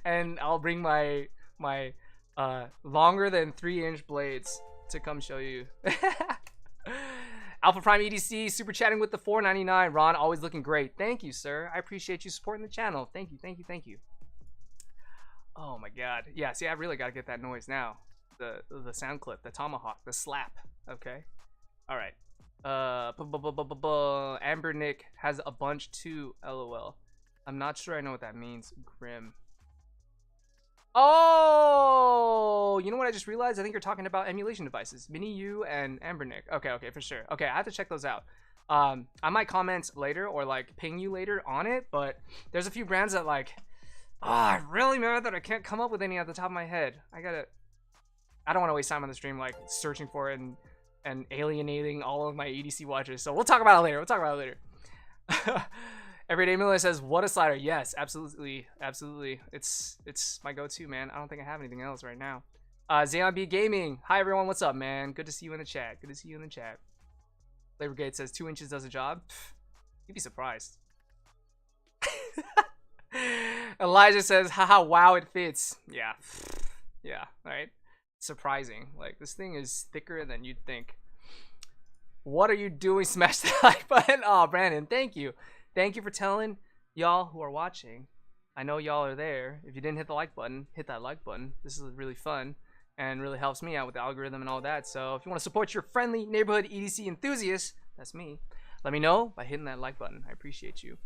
And I'll bring my longer than 3-inch blades to come show you. Alpha Prime EDC super chatting with the $4.99. Ron, always looking great. Thank you, sir. I appreciate you supporting the channel. Thank you, thank you, thank you. Oh my god. Yeah, see, I really gotta get that noise now. The sound clip, the tomahawk, the slap. Okay. All right. Amber Nick has a bunch too. LOL. I'm not sure I know what that means. Grim. Oh, you know what I just realized? I think you're talking about emulation devices. Mini U and Amber Nick. Okay, for sure. Okay, I have to check those out. I might comment later or like ping you later on it, but there's a few brands that like, I'm really mad that I can't come up with any at the top of my head. I don't want to waste time on the stream like searching for it and alienating all of my EDC watchers. So we'll talk about it later. Everyday Miller says, what a slider. Yes, absolutely. It's my go-to, man. I don't think I have anything else right now. Xeon B Gaming. Hi, everyone. What's up, man? Good to see you in the chat. Labor Gate says 2 inches does a job. You'd be surprised. Elijah says, haha, wow, it fits. Yeah, right? Surprising. Like, this thing is thicker than you'd think. What are you doing? Smash the like button. Oh, Brandon, thank you. Thank you for telling y'all who are watching. I know y'all are there. If you didn't hit the like button, hit that like button. This is really fun and really helps me out with the algorithm and all that. So if you want to support your friendly neighborhood EDC enthusiast, that's me, let me know by hitting that like button. I appreciate you.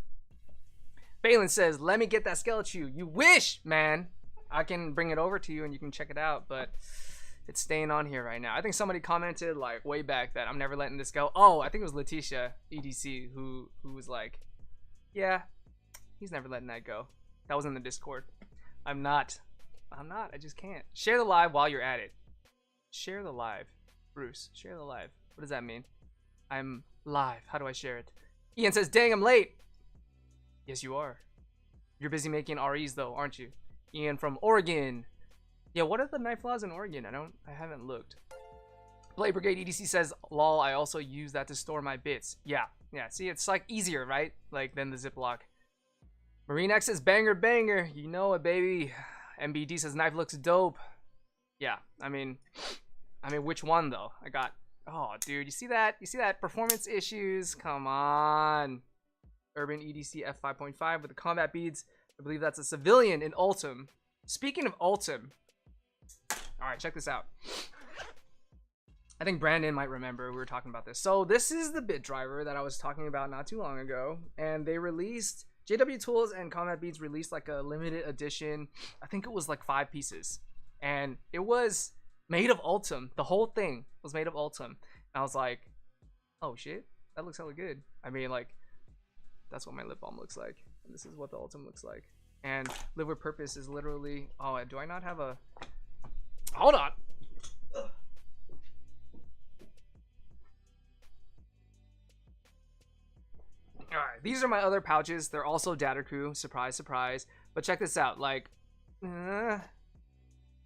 Balin says, let me get that skeleton. You wish, man. I can bring it over to you and you can check it out, but it's staying on here right now. I think somebody commented like way back that I'm never letting this go. Oh, I think it was Letitia EDC who was like, yeah, he's never letting that go. That was in the Discord. I'm not. I just can't. Share the live while you're at it. Share the live. Bruce, share the live. What does that mean? I'm live. How do I share it? Ian says, dang, I'm late. Yes, you are. You're busy making REs though, aren't you? Ian from Oregon. Yeah, what are the knife laws in Oregon? I haven't looked. Blade Brigade EDC says, lol, I also use that to store my bits. Yeah, see, it's like easier, right? Like than the Ziploc. Marine X says, banger. You know it, baby. MBD says, knife looks dope. Yeah, I mean, which one though? I got Oh, dude, you see that? You see that? Performance issues. Come on. Urban EDC F5.5 with the combat beads. I believe that's a civilian in Ultim. Speaking of Ultim. Alright, check this out. I think Brandon might remember we were talking about this. So this is the bit driver that I was talking about not too long ago. And they released, JW Tools and Combat Beads released like a limited edition. I think it was like 5 pieces. And it was made of Ultim. The whole thing was made of Ultim. And I was like, oh shit, that looks hella good. I mean, like, that's what my lip balm looks like. And this is what the Ultim looks like. And Live with Purpose is literally, oh, do I not have a, hold on. Alright, these are my other pouches. They're also Data Crew. Surprise, surprise. But check this out. Like,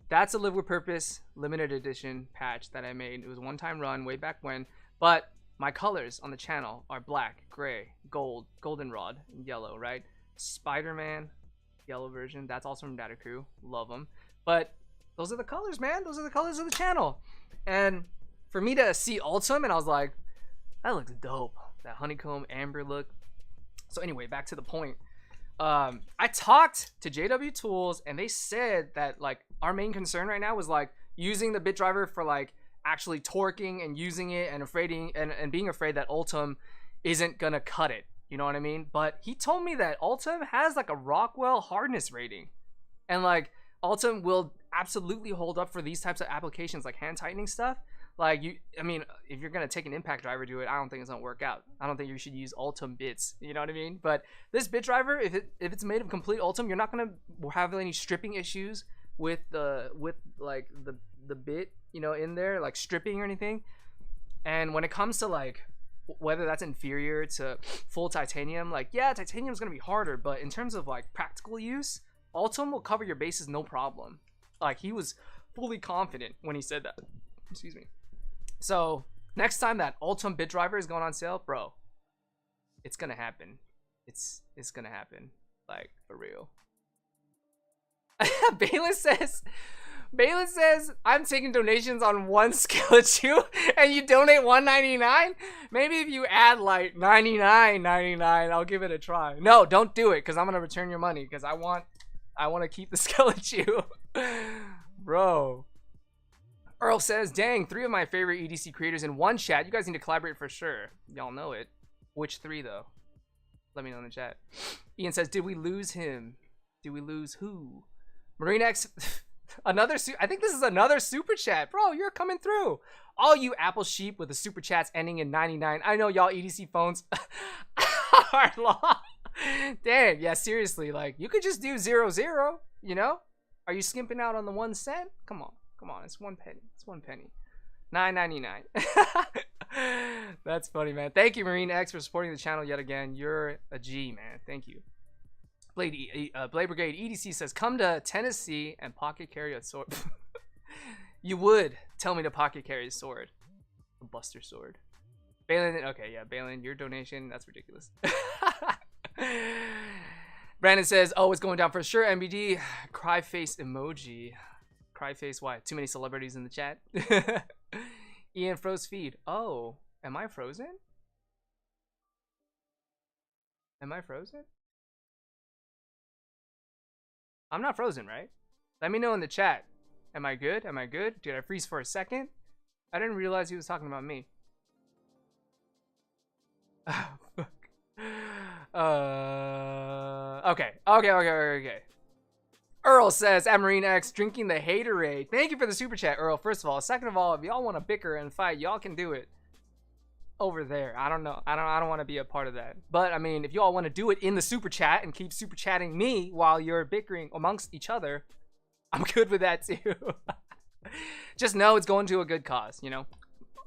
that's a Live with Purpose limited edition patch that I made. It was a one-time run way back when. But my colors on the channel are black, gray, gold, goldenrod, and yellow, right? Spider-Man, yellow version. That's also from Data Crew. Love them. But those are the colors, man. Those are the colors of the channel. And for me to see Ultim, and I was like, that looks dope. That honeycomb amber look. So anyway, back to the point. I talked to JW Tools and they said that like our main concern right now was like using the bit driver for like actually torquing and using it and being afraid that Ultim isn't gonna cut it. You know what I mean? But he told me that Ultim has like a Rockwell hardness rating. And like Ultim will absolutely hold up for these types of applications like hand tightening stuff. Like I mean, if you're gonna take an impact driver to it, I don't think it's gonna work out. I don't think you should use Ultim bits. You know what I mean? But this bit driver, if it's made of complete Ultim, you're not gonna have any stripping issues with the bit, you know, in there, like stripping or anything. And when it comes to like whether that's inferior to full titanium, like yeah, titanium is gonna be harder, but in terms of like practical use, Ultim will cover your bases no problem. Like he was fully confident when he said that. Excuse me. So next time that Ultim bit driver is going on sale, bro, it's gonna happen. It's gonna happen, like for real. Balin says I'm taking donations on one skeleton and you donate $1.99. Maybe if you add like $99.99, I'll give it a try. No, don't do it because I'm gonna return your money because I want to keep the skeleton, bro. Earl says, dang, 3 of my favorite EDC creators in one chat. You guys need to collaborate for sure. Y'all know it. Which 3 though? Let me know in the chat. Ian says, did we lose him? Did we lose who? Marine X, I think this is another super chat. Bro, you're coming through. All you Apple sheep with the super chats ending in 99. I know y'all EDC phones are long. Dang, yeah, seriously. Like, you could just do 00, you know? Are you skimping out on the 1 cent? Come on. Come on, it's 1 penny. It's 1 penny. $9.99. That's funny, man. Thank you, Marine X, for supporting the channel yet again. You're a G, man. Thank you. Blade Brigade EDC says, come to Tennessee and pocket carry a sword. You would tell me to pocket carry a sword. A Buster sword. Balin, okay, yeah, Balin, your donation, that's ridiculous. Brandon says, oh, it's going down for sure, MBD. Cry face emoji. Cry face, why? Too many celebrities in the chat. Ian froze feed. Oh, am I frozen? Am I frozen? I'm not frozen, right? Let me know in the chat. Am I good? Am I good? Did I freeze for a second? I didn't realize he was talking about me. Oh, fuck. Okay. Earl says, Marine X drinking the haterade. Thank you for the super chat, Earl. First of all, second of all, if y'all want to bicker and fight, y'all can do it over there. I don't know. I don't want to be a part of that. But I mean, if y'all want to do it in the super chat and keep super chatting me while you're bickering amongst each other, I'm good with that too. Just know it's going to a good cause, you know,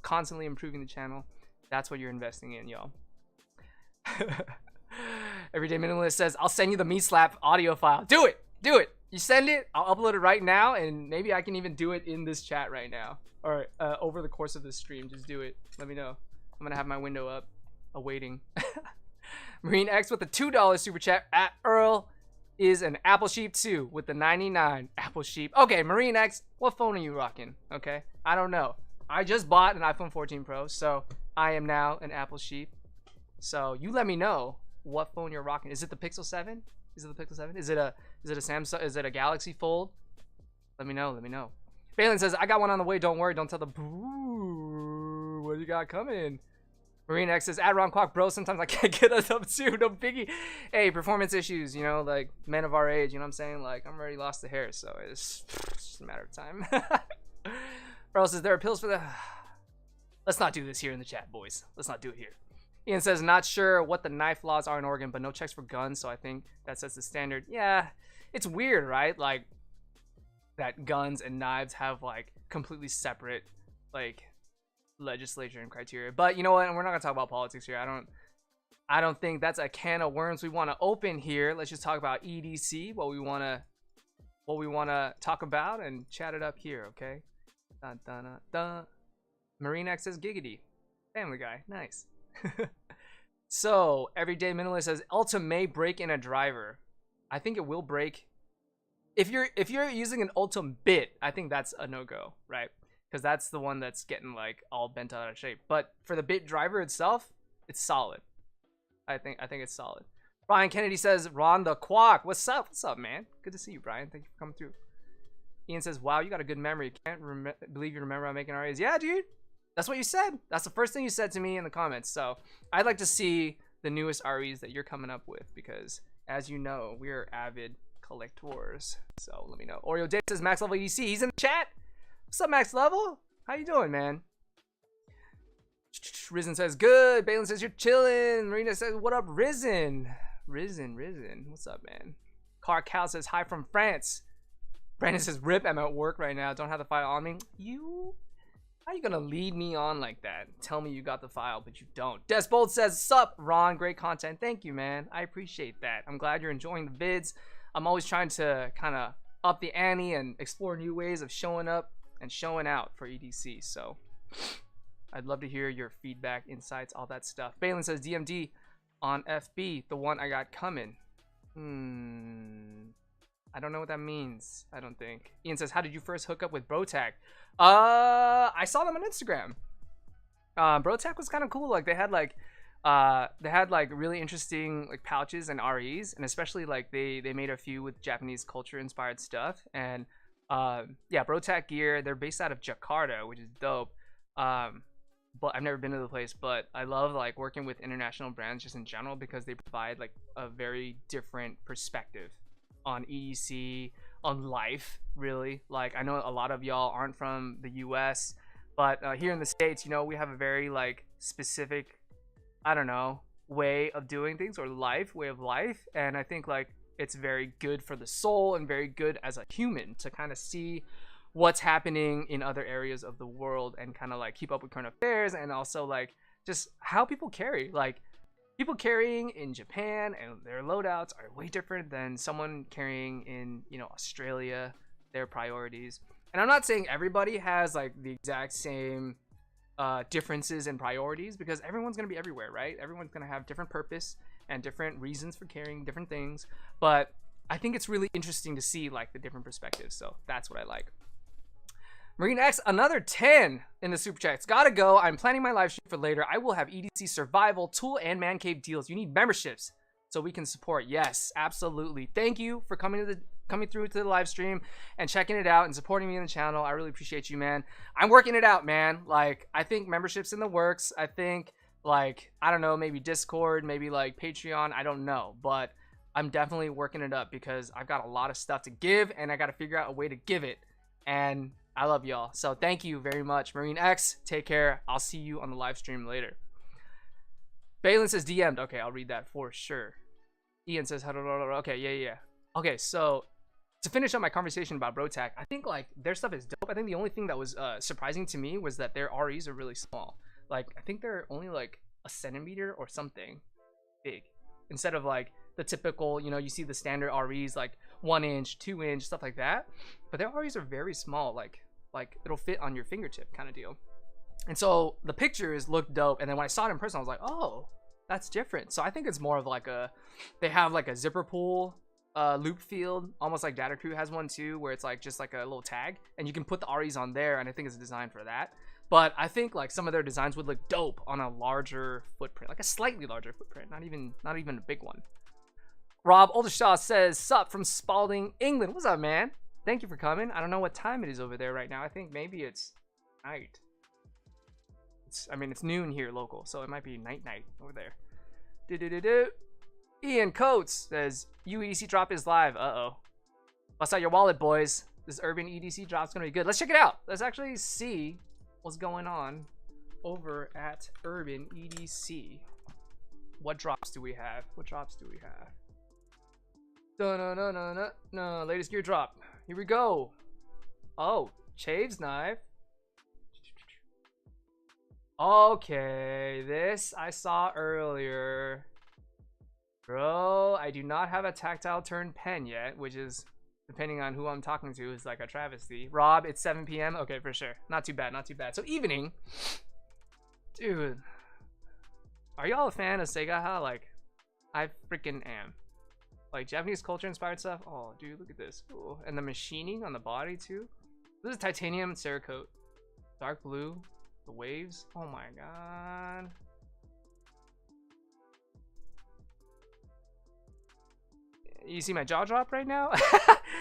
constantly improving the channel. That's what you're investing in, y'all. Everyday Minimalist says, I'll send you the meat slap audio file. Do it. You send it, I'll upload it right now, and maybe I can even do it in this chat right now, or over the course of this stream. Just do it. Let me know. I'm gonna have my window up, awaiting. Marine X with the $2 super chat. At Earl is an Apple Sheep too with the 99 Apple Sheep. Okay, Marine X, what phone are you rocking? Okay, I don't know. I just bought an iPhone 14 Pro, so I am now an Apple sheep. So you let me know what phone you're rocking. Is it the Pixel 7? Is it the Pixel 7? Is it a Samsung? Is it a Galaxy Fold? Let me know. Let me know. Balin says, I got one on the way. Don't worry. Don't tell the boo. What you got coming? Marine X says, at Ron Kwok, bro. Sometimes I can't get us up too. No biggie. Hey, performance issues, you know, like men of our age, you know what I'm saying? Like, I'm already lost the hair, so it's just a matter of time. Earl says, there are pills for the... Let's not do this here in the chat, boys. Let's not do it here. Ian says, not sure what the knife laws are in Oregon, but no checks for guns, so I think that sets the standard. Yeah, it's weird, right? Like, that guns and knives have, like, completely separate, like, legislature and criteria. But you know what? We're not gonna talk about politics here. I don't think that's a can of worms we want to open here. Let's just talk about EDC, what we wanna talk about, and chat it up here, okay? Dun, dun, dun, dun. Marine X says giggity. Family Guy, nice. So Everyday Minimalist says Ultim may break in a driver. I think it will break. If you're using an Ultim bit, I think that's a no-go, right? Because that's the one that's getting like all bent out of shape. But for the bit driver itself, it's solid. I think it's solid. Brian Kennedy says, Ron the Kwok, what's up? What's up, man? Good to see you, Brian. Thank you for coming through. Ian says, wow, you got a good memory. Can't believe you remember I'm making RAs. Yeah, dude. That's what you said. That's the first thing you said to me in the comments. So I'd like to see the newest REs that you're coming up with, because as you know, we are avid collectors. So let me know. Oreo Dave says max level EDC. He's in the chat. What's up, max level? How you doing, man? Risen says good. Balin says you're chilling. Marina says what up, Risen? Risen. What's up, man? Car Cal says hi from France. Brandon says rip. I'm at work right now. Don't have the file on me. You? How you gonna lead me on like that? Tell me you got the file, but you don't. Desbold says, sup, Ron, great content. Thank you, man. I appreciate that. I'm glad you're enjoying the vids. I'm always trying to kind of up the ante and explore new ways of showing up and showing out for EDC. So I'd love to hear your feedback, insights, all that stuff. Balin says DMD on FB, the one I got coming. I don't know what that means. I don't think. Ian says, how did you first hook up with Brotac? I saw them on Instagram. Brotac was kind of cool. Like they had like really interesting like pouches and REs, and especially like they made a few with Japanese culture inspired stuff. And yeah, Brotac gear. They're based out of Jakarta, which is dope. But I've never been to the place, but I love like working with international brands just in general, because they provide like a very different perspective on EDC, on life, really. Like I know a lot of y'all aren't from the US, but here in the States, you know, we have a very like specific, I don't know, way of doing things, or way of life. And I think like it's very good for the soul and very good as a human to kind of see what's happening in other areas of the world and kind of like keep up with current affairs, and also like just how people carry. Like people carrying in Japan and their loadouts are way different than someone carrying in, you know, Australia, their priorities. And I'm not saying everybody has like the exact same differences in priorities, because everyone's going to be everywhere, right? Everyone's going to have different purpose and different reasons for carrying different things. But I think it's really interesting to see like the different perspectives. So that's what I like. Marine X, another 10 in the super chats. Gotta go. I'm planning my live stream for later. I will have EDC survival, tool, and man cave deals. You need memberships so we can support. Yes, absolutely. Thank you for coming through to the live stream and checking it out and supporting me in the channel. I really appreciate you, man. I'm working it out, man. Like I think memberships in the works. I think like, I don't know, maybe Discord, maybe like Patreon. I don't know, but I'm definitely working it up because I've got a lot of stuff to give and I got to figure out a way to give it. And I love y'all. So thank you very much. Marine X, take care. I'll see you on the live stream later. Balin says DM'd. Okay, I'll read that for sure. Ian says, okay, yeah. Okay, so to finish up my conversation about Brotac, I think like their stuff is dope. I think the only thing that was surprising to me was that their REs are really small. Like I think they're only like a centimeter or something big, instead of like the typical, you know, you see the standard REs like 1 inch, 2 inch, stuff like that. But their REs are very small, like it'll fit on your fingertip kind of deal. And so the pictures look dope, and then when I saw it in person, I was like, oh, that's different. So I think it's more of like they have like a zipper pull loop field, almost like Data Crew has one too, where it's like just like a little tag, and you can put the REs on there, and I think it's designed for that. But I think like some of their designs would look dope on a larger footprint, like a slightly larger footprint, not even a big one. Rob Oldershaw says, "Sup from Spalding, England." What's up, man? Thank you for coming. I don't know what time it is over there right now. I think maybe it's night. I mean, it's noon here local, so it might be night over there. Ian Coates says, "UEDC drop is live." Uh-oh. Bust out your wallet, boys. This urban EDC drop's gonna be good. Let's check it out. Let's actually see what's going on over at urban EDC. What drops do we have? No, latest gear drop. Here we go. Oh, Chave's knife. Okay, this I saw earlier. Bro, I do not have a tactile turn pen yet, which is, depending on who I'm talking to, is like a travesty. Rob, it's 7 p.m. Okay, for sure. Not too bad. So evening. Dude. Are y'all a fan of Seigaha? Like, I freaking am. Like, Japanese culture inspired stuff. Oh, dude, look at this. Ooh. And the machining on the body, too. This is titanium Cerakote. Dark blue. The waves. Oh my god. You see my jaw drop right now?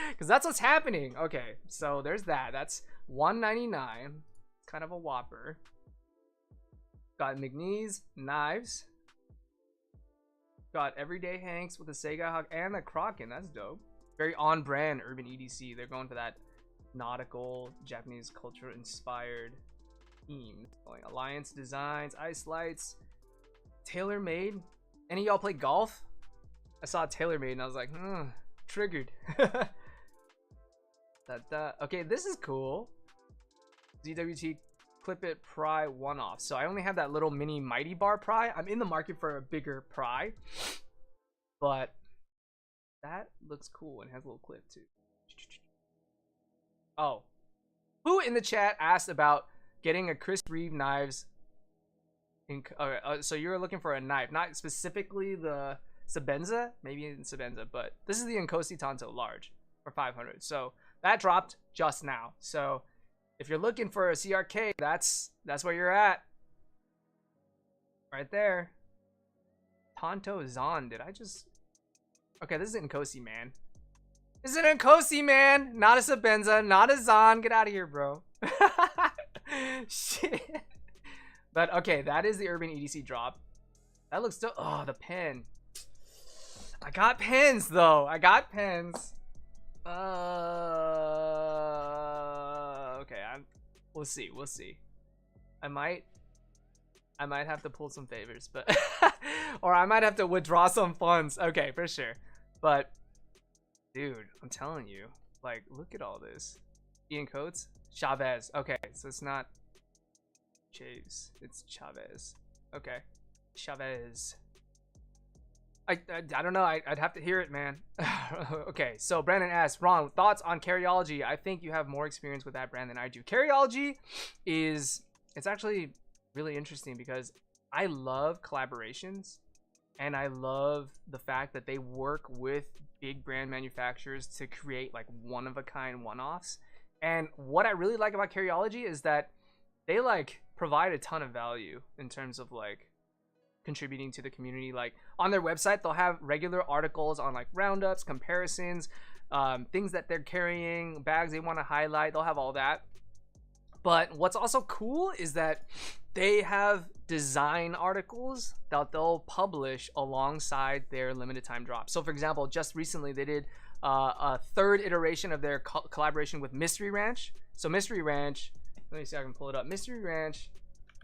Because that's what's happening. Okay, so there's that. That's $199. Kind of a whopper. Got McNeese knives. Got Everyday Hanks with the Sega Hawk and the Kraken. That's dope. Very on brand urban EDC. They're going for that nautical Japanese culture inspired theme. Like Alliance Designs, Ice Lights, TaylorMade. Any of y'all play golf? I saw TaylorMade and I was like, triggered. Okay, this is cool. ZWT Clip It Pry one-off. So I only have that little mini Mighty Bar pry. I'm in the market for a bigger pry, but that looks cool and has a little clip too. Oh, who in the chat asked about getting a Chris Reeve knives? So you're looking for a knife, not specifically the Sabenza, maybe in Sabenza, but this is the Nkosi Tanto large for 500. So that dropped just now. So if you're looking for a CRK, that's where you're at. Right there. Tanto Zon. Did I just... Okay, this is Nkosi, man. This is an Nkosi, man. Not a Sabenza, not a Zon. Get out of here, bro. Shit. But okay, that is the Urban EDC drop. That looks still... Oh, the pen. I got pens, though. I got pens. Okay, we'll see. I might have to pull some favors, but or I might have to withdraw some funds. Okay, for sure. But dude, I'm telling you, like, look at all this. Ian Coates, Chavez. Okay, so it's not Chaves, it's Chavez. Okay, Chavez. I don't know. I'd have to hear it, man. Okay, so Brandon asks, Ron, thoughts on Carryology? I think you have more experience with that brand than I do. Carryology it's actually really interesting because I love collaborations and I love the fact that they work with big brand manufacturers to create like one-of-a-kind one-offs. And what I really like about Carryology is that they like provide a ton of value in terms of like contributing to the community. Like on their website, they'll have regular articles on like roundups, comparisons, things that they're carrying, bags they want to highlight. They'll have all that. But what's also cool is that they have design articles that they'll publish alongside their limited time drops. So for example, just recently they did a third iteration of their collaboration with Mystery Ranch. So Mystery Ranch, let me see if I can pull it up. Mystery Ranch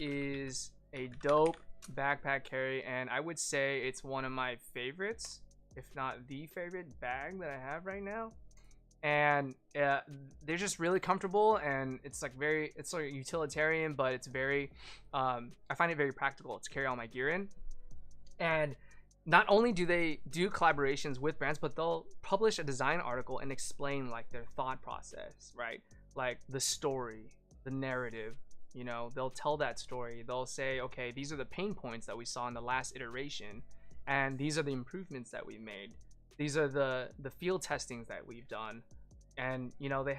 is a dope backpack carry, and I would say it's one of my favorites, if not the favorite bag that I have right now. And they're just really comfortable, and it's like it's sort of utilitarian, but it's very I find it very practical to carry all my gear in. And not only do they do collaborations with brands, but they'll publish a design article and explain like their thought process, right? Like the story, the narrative. You know, they'll tell that story. They'll say, okay, these are the pain points that we saw in the last iteration, and these are the improvements that we made. These are the field testings that we've done. And you know, they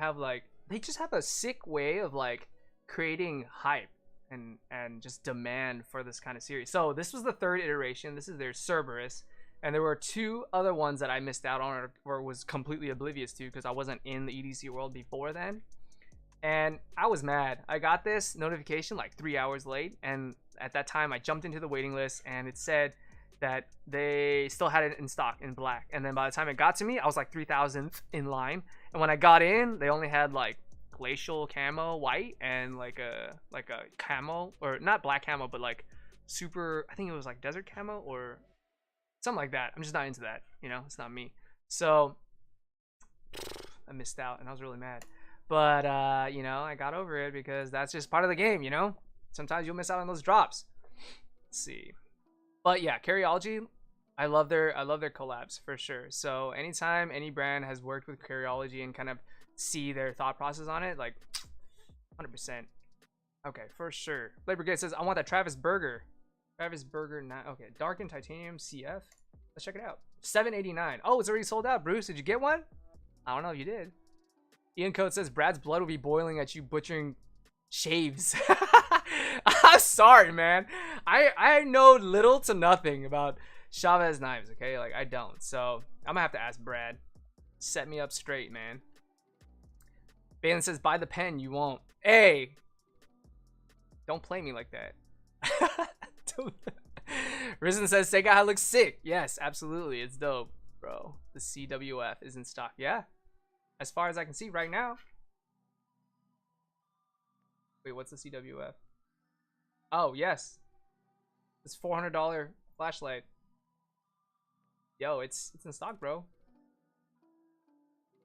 just have a sick way of like creating hype. and just demand for this kind of series. So this was the third iteration. This is their Cerberus, and there were 2 other ones that I missed out on or was completely oblivious to because I wasn't in the EDC world before then. And I was mad. I got this notification like 3 hours late, and at that time I jumped into the waiting list and it said that they still had it in stock in black. And then by the time it got to me, I was like 3,000th in line. And when I got in, they only had like glacial camo white and like a camo, or not black camo, but like super, I think it was like desert camo or something like that. I'm just not into that, you know, it's not me. So I missed out and I was really mad. But you know, I got over it because that's just part of the game, you know. Sometimes you'll miss out on those drops. Let's see. But yeah, Carryology, I love their collabs for sure. So anytime any brand has worked with Carryology and kind of see their thought process on it, like 100%. Okay, for sure. Blade Brigade says, I want that Travis Burger. Travis Burger, okay, Darkened Titanium CF. Let's check it out. $7.89. Oh, it's already sold out. Bruce, did you get one? I don't know if you did. Ian Code says Brad's blood will be boiling at you butchering shaves. I'm sorry, man. I know little to nothing about Chavez knives, okay? Like, I don't. So I'm gonna have to ask Brad. Set me up straight, man. Balin says, buy the pen, you won't. Hey! Don't play me like that. Risen says, Sega looks sick. Yes, absolutely. It's dope, bro. The CWF is in stock. Yeah. As far as I can see right now. Wait, what's the CWF? Oh, yes. This $400 flashlight. Yo, it's in stock, bro.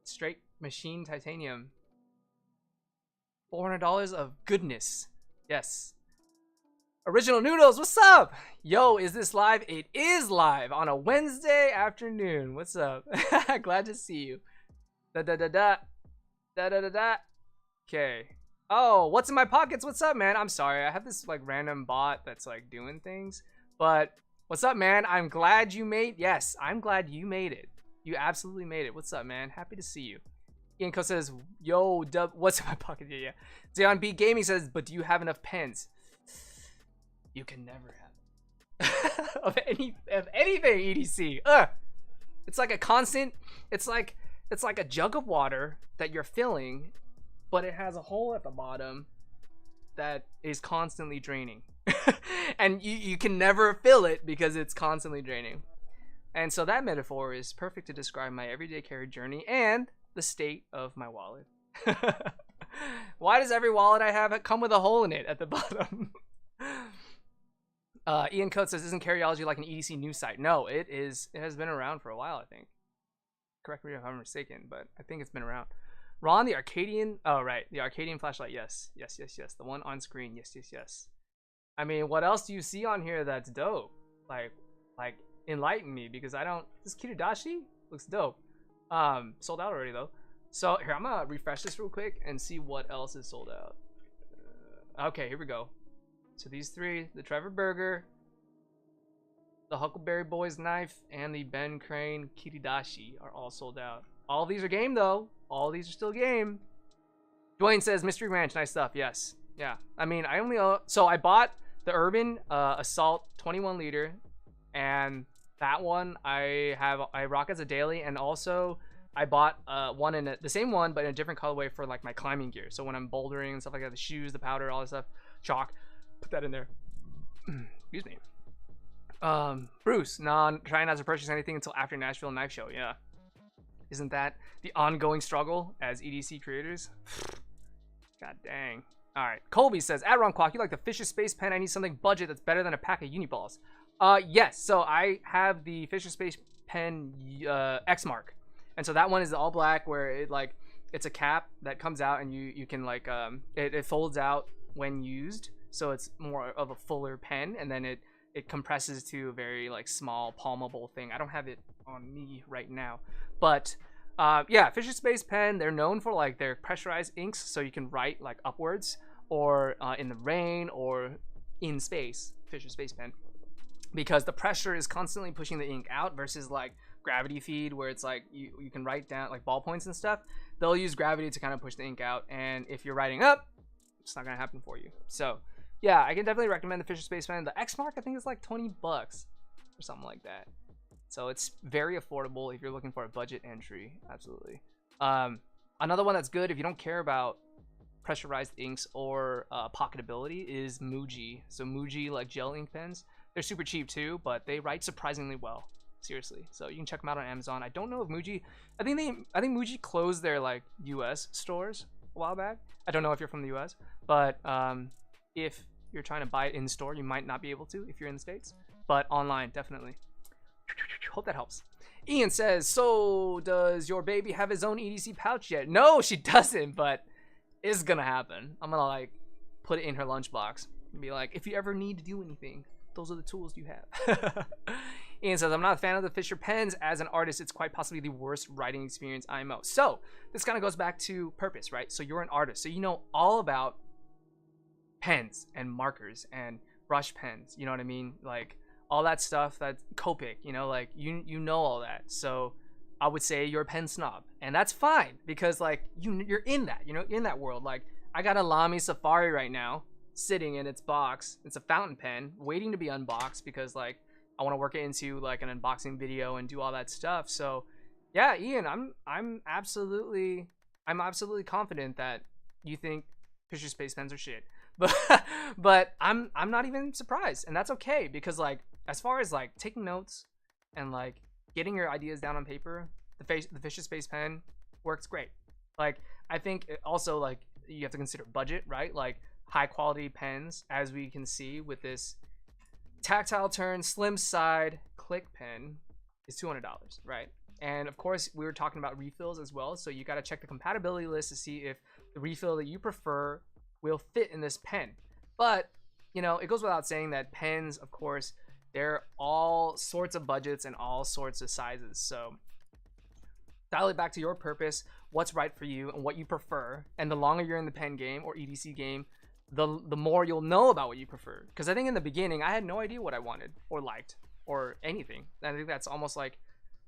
Straight machine titanium. $400 of goodness. Yes. Original Noodles, what's up? Yo, is this live? It is live on a Wednesday afternoon. What's up? Glad to see you. Da-da-da-da. Da-da-da-da. Okay. Oh, what's in my pockets? What's up, man? I'm sorry. I have this like random bot that's like doing things. But what's up, man? I'm glad you made... Yes, I'm glad you made it. You absolutely made it. What's up, man? Happy to see you. Ian Co says, yo, dub, what's in my pocket? Yeah, yeah. Zeon B Gaming says, but do you have enough pens? You can never have of anything EDC. It's like a constant, it's like a jug of water that you're filling, but it has a hole at the bottom that is constantly draining. And you can never fill it because it's constantly draining. And so that metaphor is perfect to describe my everyday carry journey and the state of my wallet. Why does every wallet I have come with a hole in it at the bottom? Ian Coates says, isn't Carryology like an EDC news site? No, it is. It has been around for a while, I think. Correct me if I'm mistaken, but I think it's been around. Ron, the Arcadian. Oh, right. The Arcadian flashlight. Yes. Yes, yes, yes. The one on screen. Yes, yes, yes. I mean, what else do you see on here that's dope? Like enlighten me, because I don't. This Kiridashi looks dope. Sold out already, though. So, here, I'm going to refresh this real quick and see what else is sold out. Okay, here we go. So these three, the Trevor Burger, the Huckleberry Boys knife, and the Ben Crane Kiridashi are all sold out. All these are game, though. All these are still game. Dwayne says, Mystery Ranch, nice stuff. Yes. Yeah. I mean, I only... so I bought the Urban Assault 21 liter, and that one I rock as a daily, and also I bought one in the same one, but in a different colorway for like my climbing gear. So when I'm bouldering and stuff like that, the shoes, the powder, all that stuff, chalk, put that in there. Excuse me. Bruce, trying not to purchase anything until after Nashville Knife Show. Yeah. Isn't that the ongoing struggle as EDC creators? God dang. All right. Colby says, at Ron Quack, you like the Fisher Space Pen? I need something budget that's better than a pack of Uniballs. Yes. So I have the Fisher Space Pen X Mark. And so that one is all black, where it's a cap that comes out, and you can like it folds out when used, so it's more of a fuller pen, and then it compresses to a very like small palmable thing. I don't have it on me right now, but yeah, Fisher Space Pen, they're known for like their pressurized inks, so you can write like upwards or in the rain or in space. Fisher Space Pen, because the pressure is constantly pushing the ink out versus like gravity feed, where it's like you can write down like ballpoints and stuff. They'll use gravity to kind of push the ink out, and if you're writing up, it's not gonna happen for you. So yeah, I can definitely recommend the Fisher Space Pen. The X Mark, I think, is like 20 bucks or something like that. So it's very affordable if you're looking for a budget entry. Absolutely. Another one that's good if you don't care about pressurized inks or pocketability is Muji. So Muji, like gel ink pens, they're super cheap too, but they write surprisingly well. Seriously, so you can check them out on Amazon. I don't know if Muji, I think Muji closed their like US stores a while back. I don't know if you're from the US, but if you're trying to buy it in store, you might not be able to if you're in the States, but online definitely. Hope that helps. Ian says, so does your baby have his own EDC pouch yet? No, she doesn't, but it's gonna happen. I'm gonna like put it in her lunchbox and be like, if you ever need to do anything, those are the tools you have. Ian says, I'm not a fan of the Fisher pens. As an artist, it's quite possibly the worst writing experience IMO. So this kind of goes back to purpose, right? So you're an artist, so you know all about pens and markers and brush pens, you know what I mean? Like all that stuff, that Copic, you know, like you know all that. So I would say you're a pen snob, and that's fine because like you're in that, you know, in that world. Like I got a Lamy Safari right now sitting in its box. It's a fountain pen waiting to be unboxed because like I want to work it into like an unboxing video and do all that stuff. So yeah, Ian, I'm absolutely confident that you think Fisher Space pens are shit. But I'm not even surprised, and that's okay because like as far as like taking notes and like getting your ideas down on paper, the Fisher Space pen works great. Like I think it also like you have to consider budget, right? Like high quality pens, as we can see with this tactile turn slim side click pen, is $200, right? And of course we were talking about refills as well, so you got to check the compatibility list to see if the refill that you prefer will fit in this pen. But you know, it goes without saying that pens, of course, they're all sorts of budgets and all sorts of sizes. So dial it back to your purpose, what's right for you and what you prefer. And the longer you're in the pen game or EDC game, the more you'll know about what you prefer. Because I think in the beginning I had no idea what I wanted or liked or anything. And I think that's almost like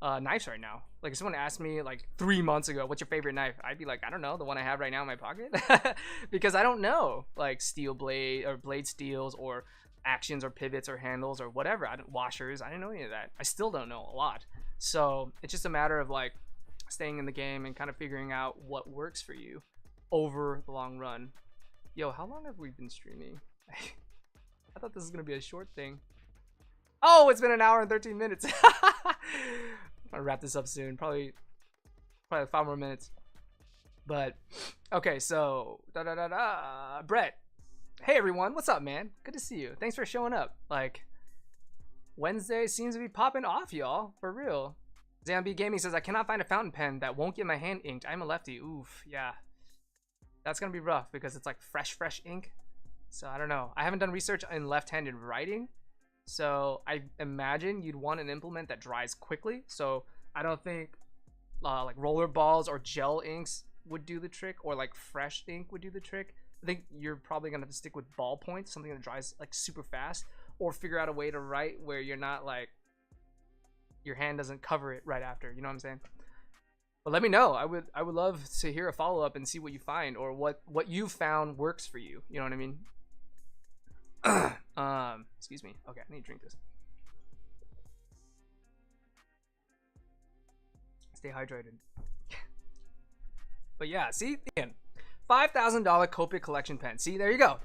knives right now. Like if someone asked me like 3 months ago, what's your favorite knife? I'd be like, I don't know, the one I have right now in my pocket. Because I don't know like steel blade or blade steels or actions or pivots or handles or whatever. Washers, I didn't know any of that. I still don't know a lot. So it's just a matter of like staying in the game and kind of figuring out what works for you over the long run. Yo, how long have we been streaming? I thought this was gonna be a short thing. Oh, it's been an hour and 13 minutes. I'm gonna wrap this up soon. Probably 5 more minutes. But okay, so Brett. Hey everyone, what's up, man? Good to see you. Thanks for showing up. Like Wednesday seems to be popping off, y'all. For real. Zambi Gaming says I cannot find a fountain pen that won't get my hand inked. I'm a lefty. Oof, yeah. That's gonna be rough because it's like fresh ink. So I don't know. I haven't done research in left-handed writing. So I imagine you'd want an implement that dries quickly. So I don't think like roller balls or gel inks would do the trick, or like fresh ink would do the trick. I think you're probably gonna have to stick with ballpoint, something that dries like super fast, or figure out a way to write where you're not like your hand doesn't cover it right after. You know what I'm saying? But let me know. I would love to hear a follow up and see what you find or what you found works for you. You know what I mean? Excuse me. Okay, I need to drink this. Stay hydrated. But yeah, see, again, $5,000 Copic collection pen. See, there you go.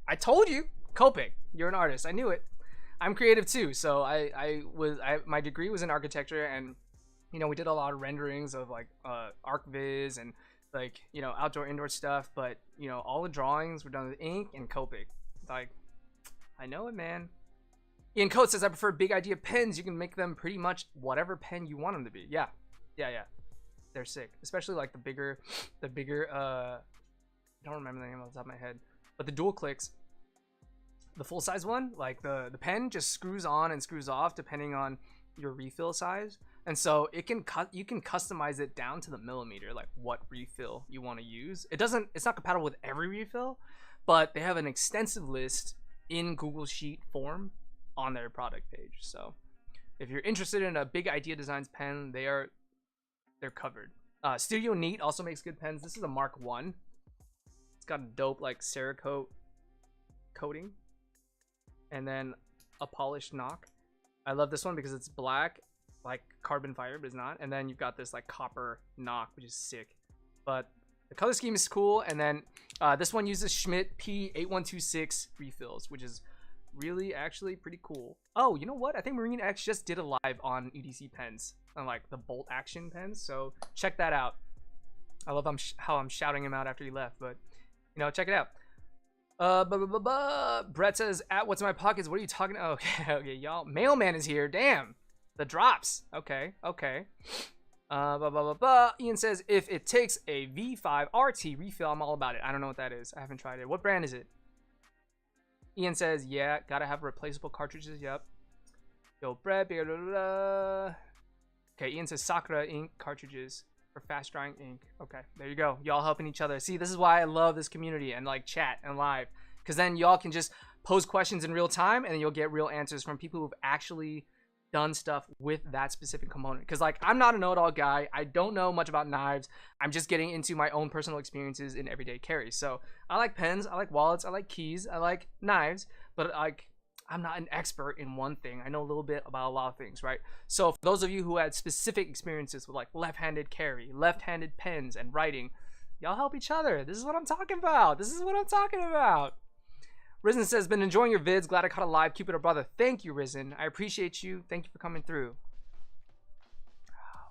I told you, Copic. You're an artist. I knew it. I'm creative too. So my degree was in architecture, and you know, we did a lot of renderings of like ArcViz and like, you know, outdoor indoor stuff. But you know, all the drawings were done with ink and Copic. Like, I know it, man. Ian Coates says I prefer big idea pens. You can make them pretty much whatever pen you want them to be. Yeah. They're sick, especially like the bigger I don't remember the name off the top of my head, but the dual clicks, the full size one, like the pen just screws on and screws off depending on your refill size, and so you can customize it down to the millimeter, like what refill you want to use. It's not compatible with every refill, but they have an extensive list in Google Sheet form on their product page. So if you're interested in a Big Idea Designs pen, they're covered. Studio Neat also makes good pens. This is a Mark 1. It's got a dope like Cerakote coating. and then a polished knock. I love this one because it's black, like carbon fiber, but it's not. And then you've got this like copper knock, which is sick. But the color scheme is cool. And then this one uses Schmidt P8126 refills, which is really actually pretty cool. Oh, you know what? I think Marine X just did a live on EDC pens, on like the bolt action pens. So check that out. I love how I'm shouting him out after he left, but you know, check it out. Brett says, "At what's in my pockets? What are you talking?" Oh, okay, y'all. Mailman is here. Damn, the drops. Okay. Ian says, "If it takes a V5 RT refill, I'm all about it." I don't know what that is. I haven't tried it. What brand is it? Ian says, "Yeah, gotta have replaceable cartridges." Yep. Yo, Brett. Okay, Ian says, "Sakura ink cartridges for fast drying ink." Okay, there you go. Y'all helping each other. See, this is why I love this community and like chat and live, because then y'all can just pose questions in real time and then you'll get real answers from people who've actually done stuff with that specific component. Because like, I'm not a know-it-all guy. I don't know much about knives. I'm just getting into my own personal experiences in everyday carry. So I like pens, I like wallets, I like keys, I like knives, but like, I'm not an expert in one thing. I know a little bit about a lot of things, right? So for those of you who had specific experiences with like left-handed carry, left-handed pens and writing, y'all help each other. This is what I'm talking about. Risen says, "Been enjoying your vids. Glad I caught a live. Keep it up, brother." Thank you, Risen. I appreciate you. Thank you for coming through.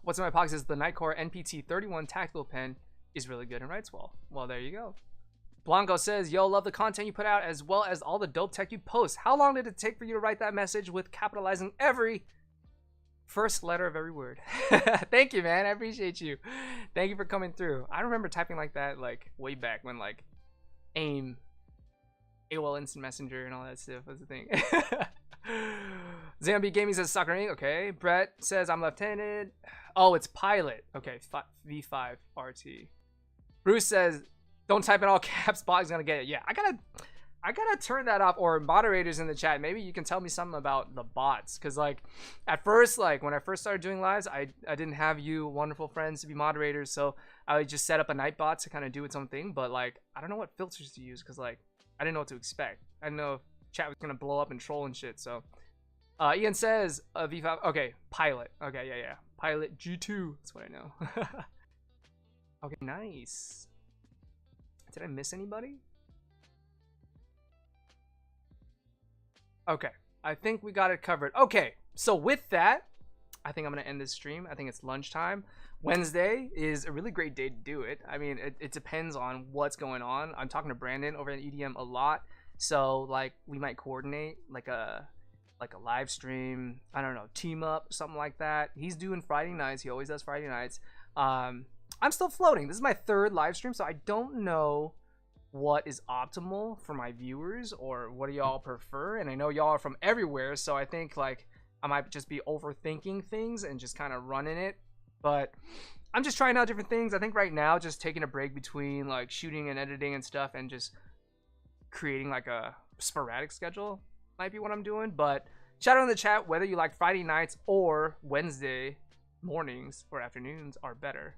What's in my pocket is the Nightcore NPT 31 tactical pen is really good and writes well. Well, there you go. Blanco says, "Yo, love the content you put out as well as all the dope tech you post. How long did it take for you to write that message with capitalizing every first letter of every word?" Thank you, man. I appreciate you. Thank you for coming through. I remember typing like that like way back when like AIM, AOL Instant Messenger and all that stuff was the thing. Zombie Gaming says, "Soccer Inc." Okay. Brett says, "I'm left-handed." Oh, it's Pilot. Okay, V5 RT. Bruce says, "Don't type in all caps, bot's gonna get it." Yeah, I gotta turn that off. Or moderators in the chat, maybe you can tell me something about the bots, because like at first, like when I first started doing lives, I didn't have you wonderful friends to be moderators, so I would just set up a night bot to kind of do its own thing. But like, I don't know what filters to use, because like I didn't know what to expect. I didn't know if chat was gonna blow up and troll and shit. So Ian says V5. Okay, Pilot. Okay, yeah, Pilot G2. That's what I know. Okay, nice. Did I miss anybody? Okay, I think we got it covered. Okay, so with that, I think I'm gonna end this stream. I think it's lunchtime. Wednesday is a really great day to do it. I mean, it depends on what's going on. I'm talking to Brandon over at EDM a lot, so like we might coordinate like a live stream. I don't know, team up, something like that. He's doing Friday nights. He always does Friday nights. I'm still floating. This is my third live stream, so I don't know what is optimal for my viewers or what do y'all prefer. And I know y'all are from everywhere, so I think like I might just be overthinking things and just kind of running it. But I'm just trying out different things. I think right now just taking a break between like shooting and editing and stuff and just creating like a sporadic schedule might be what I'm doing. But shout out in the chat whether you like Friday nights or Wednesday mornings or afternoons are better.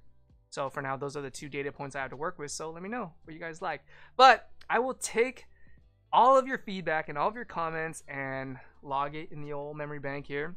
So for now, those are the two data points I have to work with. So let me know what you guys like. But I will take all of your feedback and all of your comments and log it in the old memory bank here.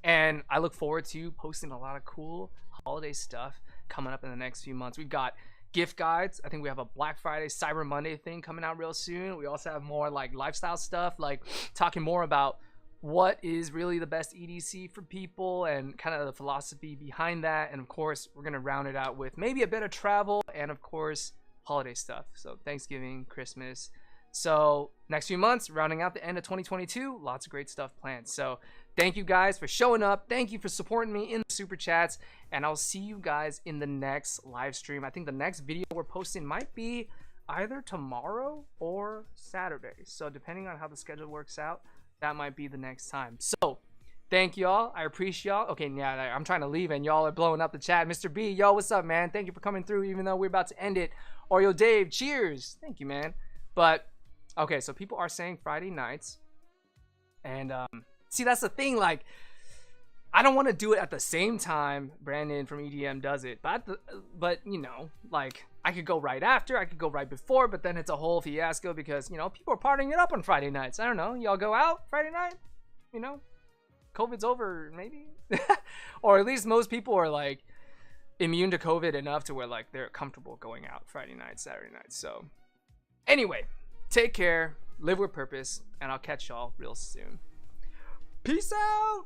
And I look forward to posting a lot of cool holiday stuff coming up in the next few months. We've got gift guides. I think we have a Black Friday, Cyber Monday thing coming out real soon. We also have more like lifestyle stuff, like talking more about what is really the best EDC for people and kind of the philosophy behind that. And of course, we're going to round it out with maybe a bit of travel and of course, holiday stuff. So Thanksgiving, Christmas. So next few months, rounding out the end of 2022, lots of great stuff planned. So thank you guys for showing up. Thank you for supporting me in the super chats. And I'll see you guys in the next live stream. I think the next video we're posting might be either tomorrow or Saturday. So depending on how the schedule works out, that might be the next time. So thank y'all. I appreciate y'all. Okay, yeah, I'm trying to leave and y'all are blowing up the chat. Mr. B, yo, what's up, man? Thank you for coming through even though we're about to end it. Oreo Dave, cheers. Thank you, man. But okay, so people are saying Friday nights. And see, that's the thing, like I don't want to do it at the same time Brandon from EDM does it. But you know, like I could go right after, I could go right before, but then it's a whole fiasco because, you know, people are partying it up on Friday nights. I don't know. Y'all go out Friday night? You know, COVID's over, maybe? Or at least most people are like immune to COVID enough to where like they're comfortable going out Friday night, Saturday night. So anyway, take care, live with purpose, and I'll catch y'all real soon. Peace out.